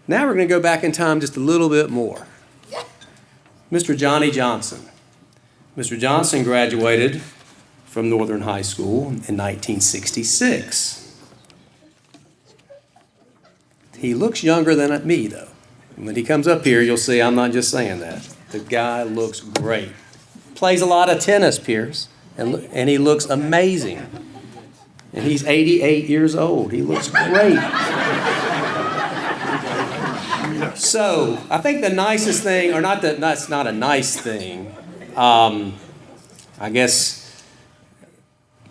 Now we're going to go back in time just a little bit more. Mr. Johnny Johnson. Mr. Johnson graduated from Northern High School in 1966. He looks younger than me, though. When he comes up here, you'll see I'm not just saying that. The guy looks great. Plays a lot of tennis, Pierce, and he looks amazing. And he's 88 years old. He looks great. So, I think the nicest thing, or not that that's not a nice thing, I guess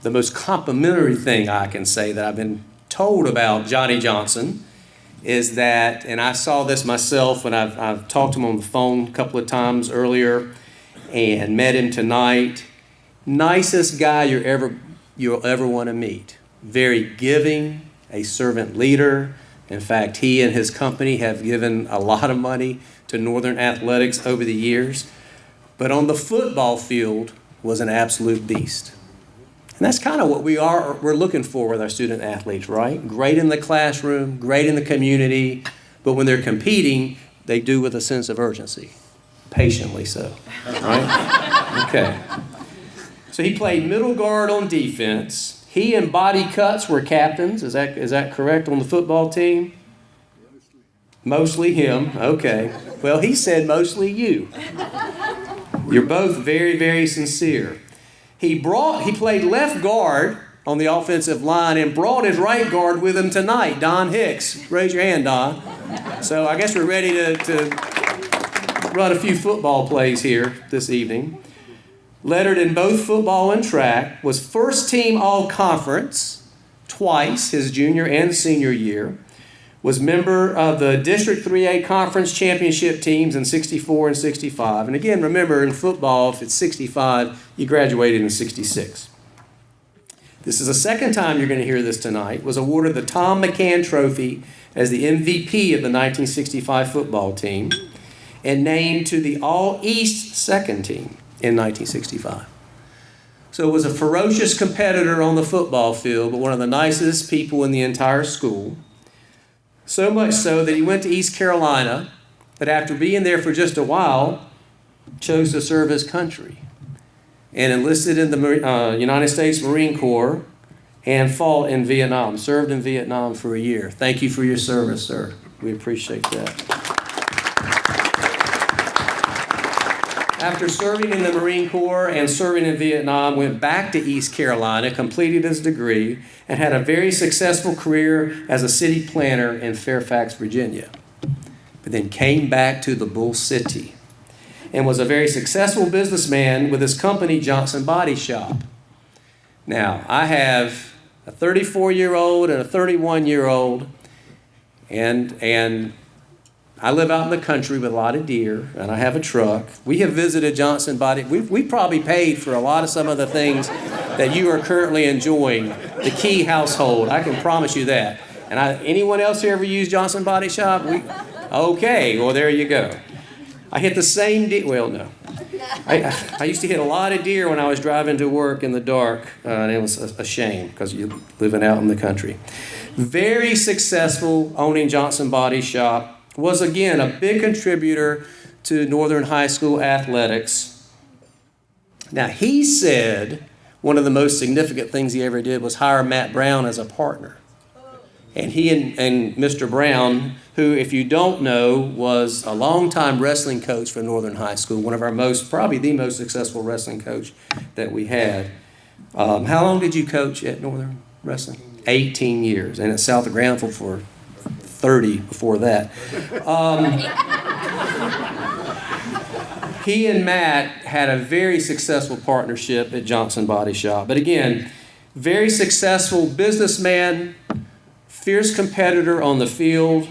the most complimentary thing I can say that I've been told about Johnny Johnson is that, and I saw this myself when I've talked to him on the phone a couple of times earlier and met him tonight, nicest guy you'll ever want to meet. Very giving, a servant leader. In fact, he and his company have given a lot of money to Northern Athletics over the years. But on the football field was an absolute beast. And that's kind of what we're looking for with our student athletes, right? Great in the classroom, great in the community, but when they're competing, they do with a sense of urgency. Patiently so, right? Okay. So he played middle guard on defense. He and Body Cuts were captains. Is that correct on the football team? Mostly him. Okay. Well, he said mostly you. You're both very, very sincere. He played left guard on the offensive line and brought his right guard with him tonight, Don Hicks. Raise your hand, Don. So I guess we're ready to run a few football plays here this evening. Lettered in both football and track, was first team all-conference twice, his junior and senior year, was member of the District 3A Conference Championship teams in 64 and 65. And again, remember, in football, if it's 65, you graduated in 66. This is the second time you're going to hear this tonight. Was awarded the Tom McCann Trophy as the MVP of the 1965 football team and named to the All-East second team in 1965. So was a ferocious competitor on the football field, but one of the nicest people in the entire school. So much so that he went to East Carolina, but after being there for just a while, chose to serve his country and enlisted in the United States Marine Corps and fought in Vietnam, served in Vietnam for a year. Thank you for your service, sir. We appreciate that. After serving in the Marine Corps and serving in Vietnam, went back to East Carolina, completed his degree, and had a very successful career as a city planner in Fairfax, Virginia. But then came back to the Bull City and was a very successful businessman with his company, Johnson Body Shop. Now, I have a 34-year-old and a 31-year-old, and I live out in the country with a lot of deer, and I have a truck. We have visited Johnson Body. We probably paid for a lot of some of the things that you are currently enjoying. The Key household, I can promise you that. And anyone else here ever use Johnson Body Shop? Okay, well, there you go. I hit the same deer. Well, no. I used to hit a lot of deer when I was driving to work in the dark, and it was a shame because you're living out in the country. Very successful owning Johnson Body Shop. Was again a big contributor to Northern High School athletics. Now, he said one of the most significant things he ever did was hire Matt Brown as a partner. And he and Mr. Brown, who, if you don't know, was a longtime wrestling coach for Northern High School, one of our probably the most successful wrestling coach that we had. How long did you coach at Northern Wrestling? 18 years, and at South of Granville for 30 before that. He and Matt had a very successful partnership at Johnson Body Shop. But again, very successful businessman, fierce competitor on the field,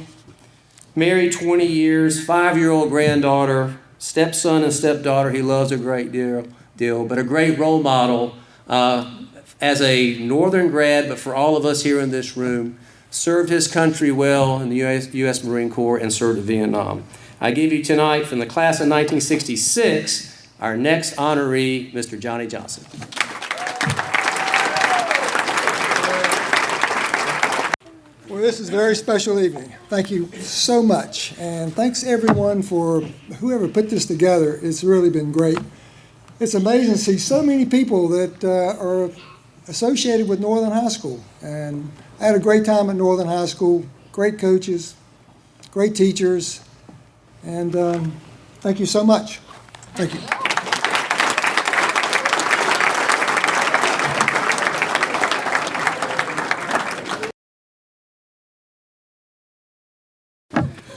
married 20 years, 5-year-old granddaughter, stepson and stepdaughter he loves a great deal, but a great role model as a Northern grad, but for all of us here in this room, served his country well in the U.S. Marine Corps and served in Vietnam. I give you tonight, from the class of 1966, our next honoree, Mr. Johnny Johnson. Well, this is a very special evening. Thank you so much. And thanks everyone for whoever put this together. It's really been great. it's amazing to see so many people that are associated with Northern High School. And I had a great time at Northern High School, great coaches, great teachers, and thank you so much. Thank you.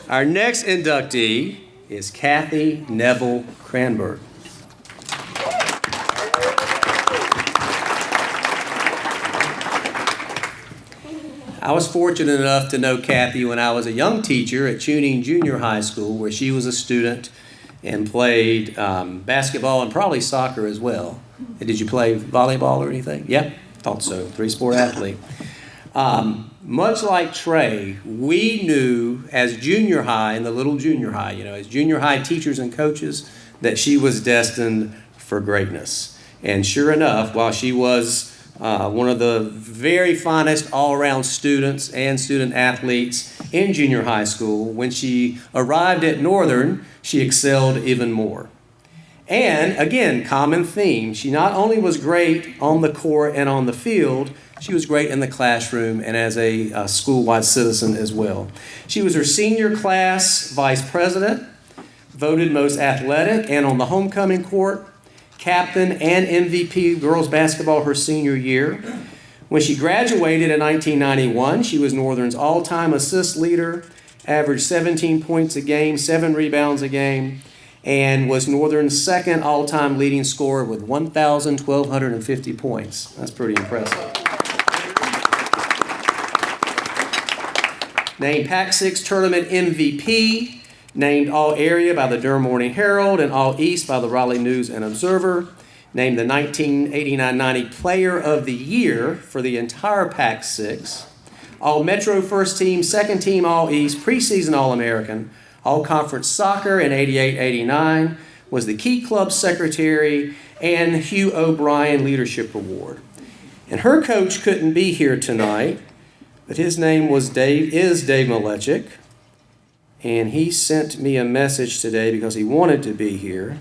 Our next inductee is Cathy Neville Cranberg. I was fortunate enough to know Cathy when I was a young teacher at Tuning Junior High School, where she was a student and played basketball and probably soccer as well. And did you play volleyball or anything? Yeah, thought so. Three-sport athlete. Much like Trey, we knew as junior high, in the little junior high, as junior high teachers and coaches, that she was destined for greatness. And sure enough, while she was one of the very finest all-around students and student athletes in junior high school, when she arrived at Northern, she excelled even more. And again, common theme, she not only was great on the court and on the field, she was great in the classroom and as a school-wide citizen as well. She was her senior class vice president, voted most athletic and on the homecoming court, captain and MVP girls basketball her senior year. When she graduated in 1991, she was Northern's all-time assist leader, averaged 17 points a game, 7 rebounds a game, and was Northern's second all-time leading scorer with 1,250 points. That's pretty impressive. Named Pac-6 Tournament MVP, named All-Area by the Durham Morning Herald and All-East by the Raleigh News and Observer, named the 1989-90 Player of the Year for the entire Pac-6, All-Metro First Team, Second Team All-East, Preseason All-American, All-Conference Soccer in 88-89, was the Key Club Secretary, and Hugh O'Brien Leadership Award. And her coach couldn't be here tonight, but his name is Dave Malechik, and he sent me a message today because he wanted to be here.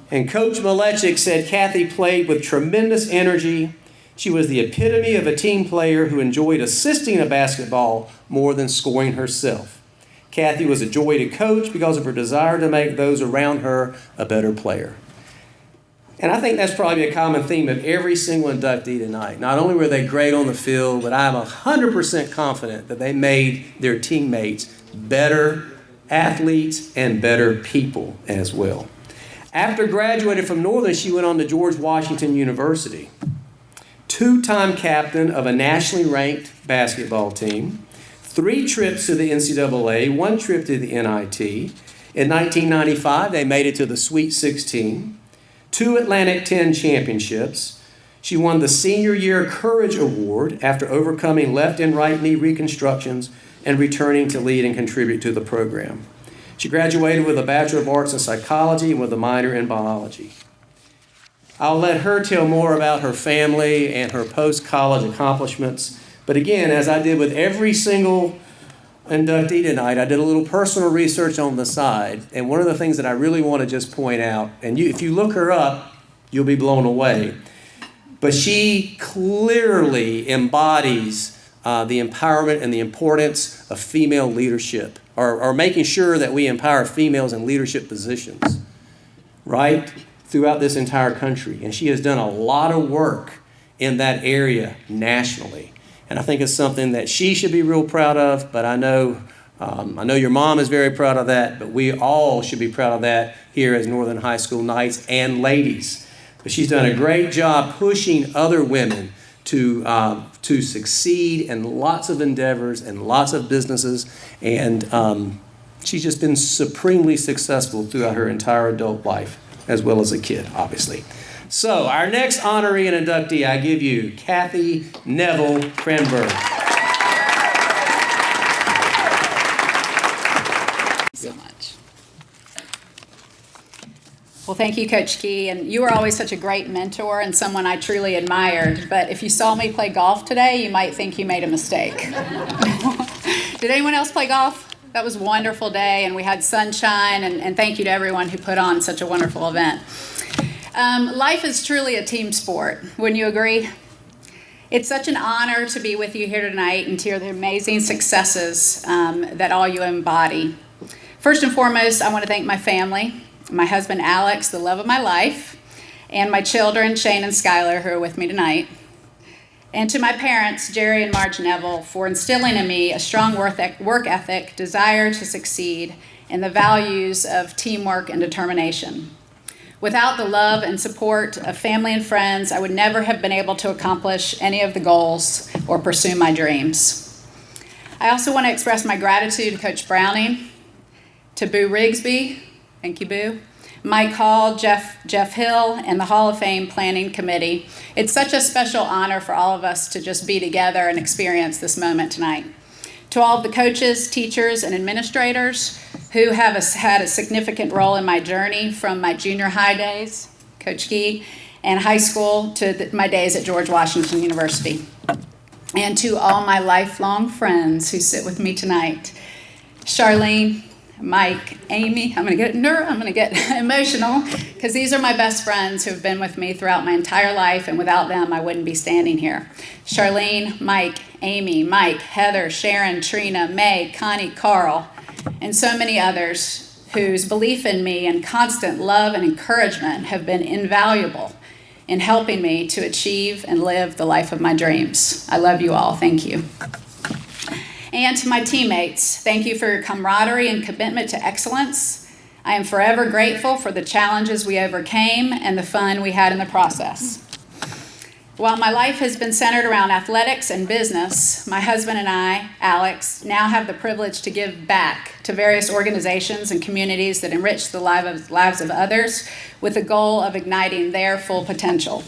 And Coach Malechik said Cathy played with tremendous energy. She was the epitome of a team player who enjoyed assisting a basketball more than scoring herself. Cathy was a joy to coach because of her desire to make those around her a better player. And I think that's probably a common theme of every single inductee tonight. Not only were they great on the field, but I'm 100% confident that they made their teammates better athletes and better people as well. After graduating from Northern, she went on to George Washington University. 2-time captain of a nationally ranked basketball team, 3 trips to the NCAA, 1 trip to the NIT. In 1995, they made it to the Sweet 16. 2 Atlantic 10 championships. She won the Senior Year Courage Award after overcoming left and right knee reconstructions and returning to lead and contribute to the program. She graduated with a Bachelor of Arts in Psychology and with a minor in biology. I'll let her tell more about her family and her post-college accomplishments. But again, as I did with every single inductee tonight, I did a little personal research on the side, and one of the things that I really want to just point out, and if you look her up, you'll be blown away, but she clearly embodies the empowerment and the importance of female leadership, or making sure that we empower females in leadership positions, right, throughout this entire country. And she has done a lot of work in that area nationally. And I think it's something that she should be real proud of, but I know your mom is very proud of that, but we all should be proud of that here as Northern High School Knights and ladies. But she's done a great job pushing other women to succeed in lots of endeavors and lots of businesses, and she's just been supremely successful throughout her entire adult life, as well as a kid, obviously. So, our next honoree and inductee, I give you Cathy Neville Cranberg. So much. Well, thank you, Coach Key. And you were always such a great mentor and someone I truly admired. But if you saw me play golf today, you might think you made a mistake. Did anyone else play golf? That was a wonderful day, and we had sunshine. And thank you to everyone who put on such a wonderful event. Life is truly a team sport. Wouldn't you agree? It's such an honor to be with you here tonight and to hear the amazing successes that all you embody. First and foremost, I want to thank my family, my husband Alex, the love of my life, and my children, Shane and Skylar, who are with me tonight. And to my parents, Jerry and Marge Neville, for instilling in me a strong work ethic, desire to succeed, and the values of teamwork and determination. Without the love and support of family and friends, I would never have been able to accomplish any of the goals or pursue my dreams. I also want to express my gratitude to Coach Browning, to Boo Rigsbee, thank you, Boo, Mike Hall, Jeff Hill, and the Hall of Fame Planning Committee. It's such a special honor for all of us to just be together and experience this moment tonight. To all of the coaches, teachers, and administrators who have had a significant role in my journey from my junior high days, Coach Key, and high school to my days at George Washington University. And to all my lifelong friends who sit with me tonight, Charlene, Mike, Amy, I'm gonna get emotional because these are my best friends who have been with me throughout my entire life, and without them, I wouldn't be standing here. Charlene, Mike, Amy, Mike, Heather, Sharon, Trina, May, Connie, Carl, and so many others whose belief in me and constant love and encouragement have been invaluable in helping me to achieve and live the life of my dreams. I love you all. Thank you. And to my teammates, thank you for your camaraderie and commitment to excellence. I am forever grateful for the challenges we overcame and the fun we had in the process. While my life has been centered around athletics and business, my husband and I, Alex, now have the privilege to give back to various organizations and communities that enrich the lives of others with the goal of igniting their full potential.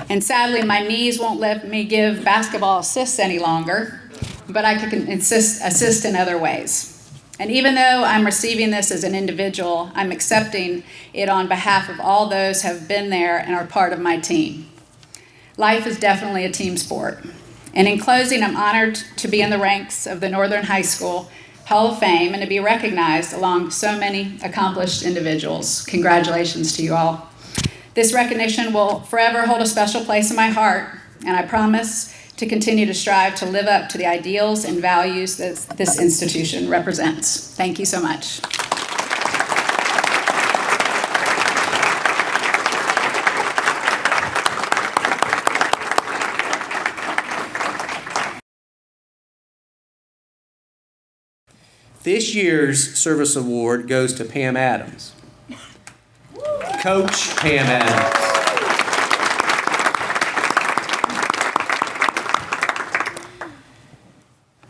And sadly, my knees won't let me give basketball assists any longer, but I can assist in other ways. And even though I'm receiving this as an individual, I'm accepting it on behalf of all those who have been there and are part of my team. Life is definitely a team sport. And in closing, I'm honored to be in the ranks of the Northern High School Hall of Fame and to be recognized along so many accomplished individuals. Congratulations to you all. This recognition will forever hold a special place in my heart, and I promise to continue to strive to live up to the ideals and values that this institution represents. Thank you so much. This year's service award goes to Pam Adams. Coach Pam Adams.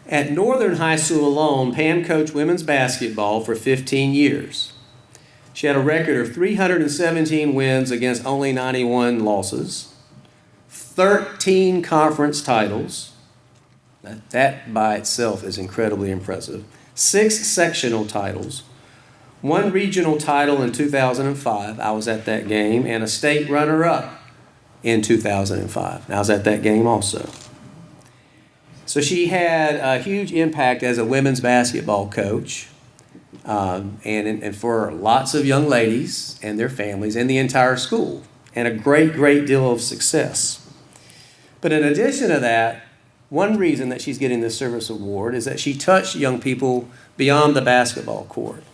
At Northern High School alone, Pam coached women's basketball for 15 years. She had a record of 317 wins against only 91 losses, 13 conference titles. That by itself is incredibly impressive. 6 sectional titles, 1 regional title in 2005. I was at that game, and a state runner-up in 2005. I was at that game also. So she had a huge impact as a women's basketball coach, and for lots of young ladies and their families and the entire school, and a great, great deal of success. But in addition to that, one reason that she's getting this service award is that she touched young people beyond the basketball court.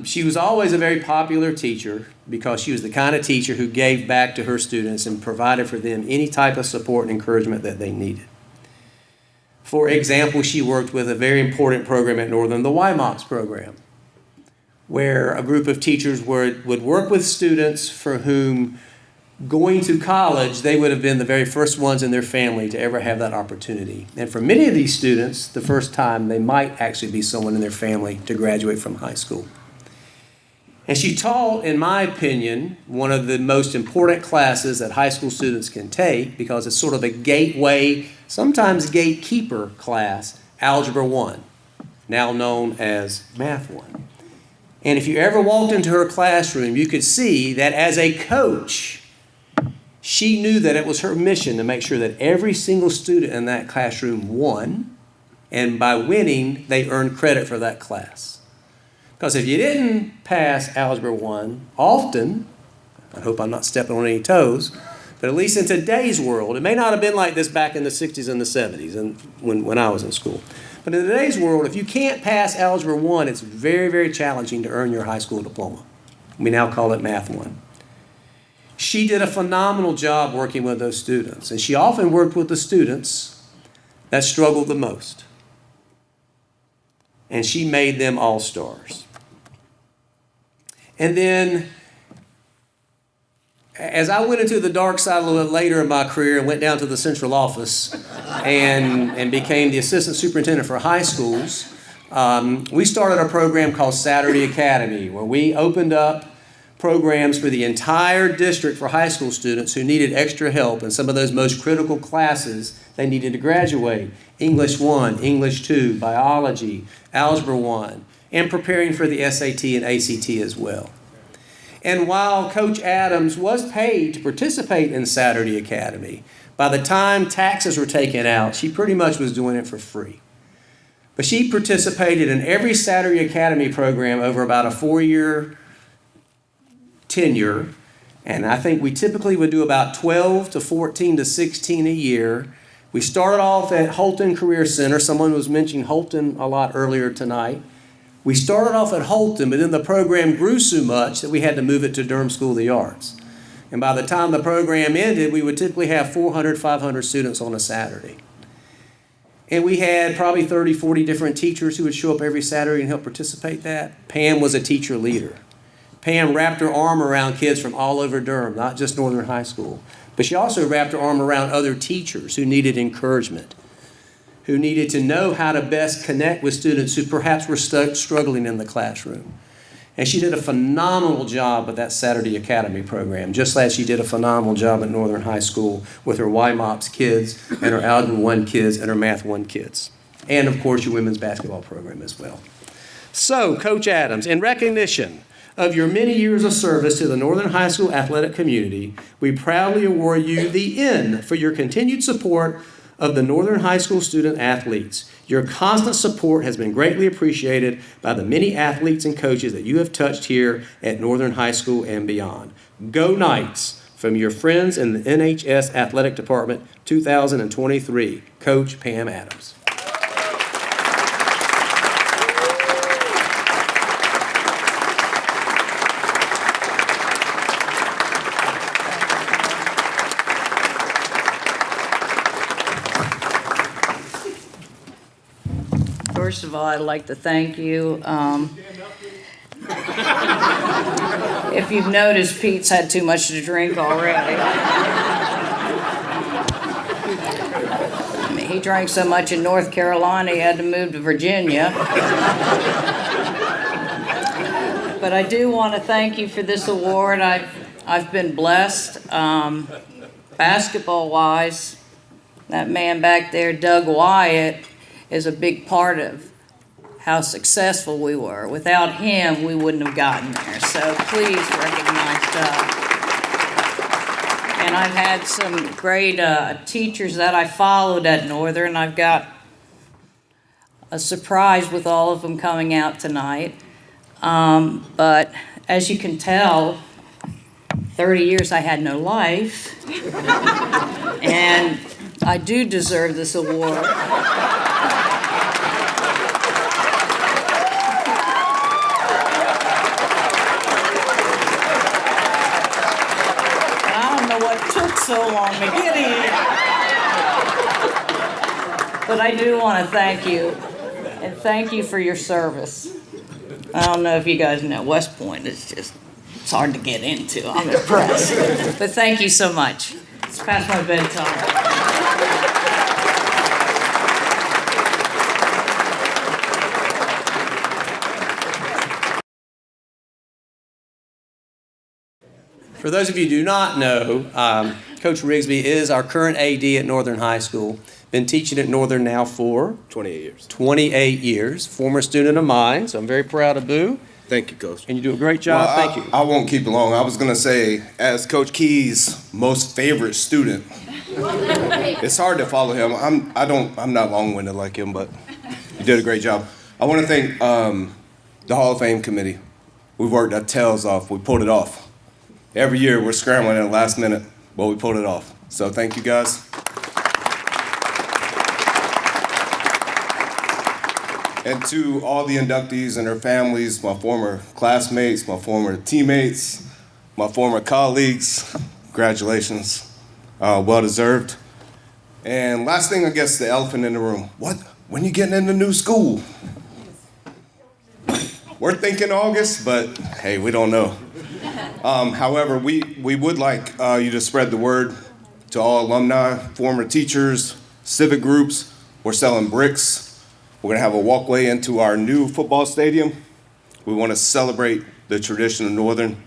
She was always a very popular teacher because she was the kind of teacher who gave back to her students and provided for them any type of support and encouragement that they needed. For example, she worked with a very important program at Northern, the YMOPS program, where a group of teachers would work with students for whom going to college, they would have been the very first ones in their family to ever have that opportunity. And for many of these students, the first time they might actually be someone in their family to graduate from high school. And she taught, in my opinion, one of the most important classes that high school students can take because it's sort of a gateway, sometimes gatekeeper class, Algebra 1, now known as Math 1. And if you ever walked into her classroom, you could see that as a coach, she knew that it was her mission to make sure that every single student in that classroom won, and by winning, they earned credit for that class. Because if you didn't pass Algebra 1, often I hope I'm not stepping on any toes. But at least in today's world, it may not have been like this back in the 60s and the 70s and when I was in school. But in today's world, if you can't pass Algebra 1, it's very, very challenging to earn your high school diploma. We now call it Math 1. She did a phenomenal job working with those students, and she often worked with the students that struggled the most. And she made them all-stars. And then, as I went into the dark side a little bit later in my career and went down to the central office and became the assistant superintendent for high schools, we started a program called Saturday Academy, where we opened up programs for the entire district for high school students who needed extra help in some of those most critical classes they needed to graduate. English 1, English 2, Biology, Algebra 1, and preparing for the SAT and ACT as well. And while Coach Adams was paid to participate in Saturday Academy, by the time taxes were taken out, she pretty much was doing it for free. But she participated in every Saturday Academy program over about a 4-year tenure, and I think we typically would do about 12 to 14 to 16 a year. We started off at Holton Career Center. Someone was mentioning Holton a lot earlier tonight. We started off at Holton, but then the program grew so much that we had to move it to Durham School of the Arts. And by the time the program ended, we would typically have 400, 500 students on a Saturday. And we had probably 30, 40 different teachers who would show up every Saturday and help participate in that. Pam was a teacher leader. Pam wrapped her arm around kids from all over Durham, not just Northern High School. But she also wrapped her arm around other teachers who needed encouragement, who needed to know how to best connect with students who perhaps were struggling in the classroom. And she did a phenomenal job with that Saturday Academy program, just as she did a phenomenal job at Northern High School with her YMOPS kids and her Algebra 1 kids and her Math 1 kids. And, of course, your women's basketball program as well. So, Coach Adams, in recognition of your many years of service to the Northern High School athletic community, we proudly award you the N for your continued support of the Northern High School student athletes. Your constant support has been greatly appreciated by the many athletes and coaches that you have touched here at Northern High School and beyond. Go Knights! From your friends in the NHS Athletic Department 2023, Coach Pam Adams. First of all, I'd like to thank you. If you've noticed, Pete's had too much to drink already. I mean, he drank so much in North Carolina, he had to move to Virginia. But I do want to thank you for this award. I've been blessed. Basketball-wise, that man back there, Doug Wyatt, is a big part of how successful we were. Without him, we wouldn't have gotten there. So please recognize Doug. And I've had some great teachers that I followed at Northern. I've got a surprise with all of them coming out tonight. But as you can tell, 30 years I had no life. And I do deserve this award. So long to get here. But I do want to thank you, and thank you for your service. I don't know if you guys know, West Point it's hard to get into. I'm impressed. But thank you so much. It's past my bedtime. For those of you who do not know, Coach Rigsbee is our current AD at Northern High School. Been teaching at Northern now for 28 years. 28 years. Former student of mine, so I'm very proud of Boo. Thank you, Coach. And you do a great job. Well, Thank you. I won't keep it long. I was going to say, as Coach Key's most favorite student, it's hard to follow him. I'm not long-winded like him, but you did a great job. I want to thank the Hall of Fame committee. We've worked our tails off. We pulled it off. every year we're scrambling at the last minute, but we pulled it off. So thank you guys. And to all the inductees and their families, my former classmates, my former teammates, my former colleagues, congratulations, well deserved. And last thing, I guess, the elephant in the room. What? When you getting into new school? We're thinking August, but hey, we don't know. However, we would like you to spread the word to all alumni, former teachers, civic groups. We're selling bricks. We're gonna have a walkway into our new football stadium. We wanna celebrate the tradition of Northern.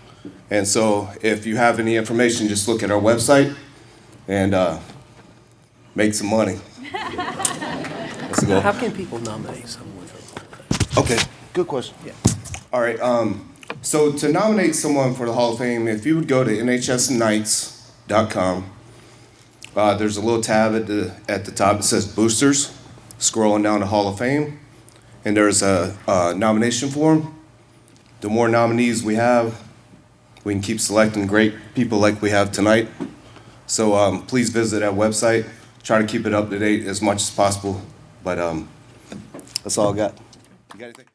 And so if you have any information, just look at our website and make some money. Let's go. How can people nominate someone for? Okay, good question. Yeah. All right, so to nominate someone for the Hall of Fame, if you would go to nhsnights.com, there's a little tab at the top that says Boosters. Scrolling down to Hall of Fame, and there's a nomination form. The more nominees we have, we can keep selecting great people like we have tonight. So please visit our website. Try to keep it up to date as much as possible, but that's all I got. You got anything?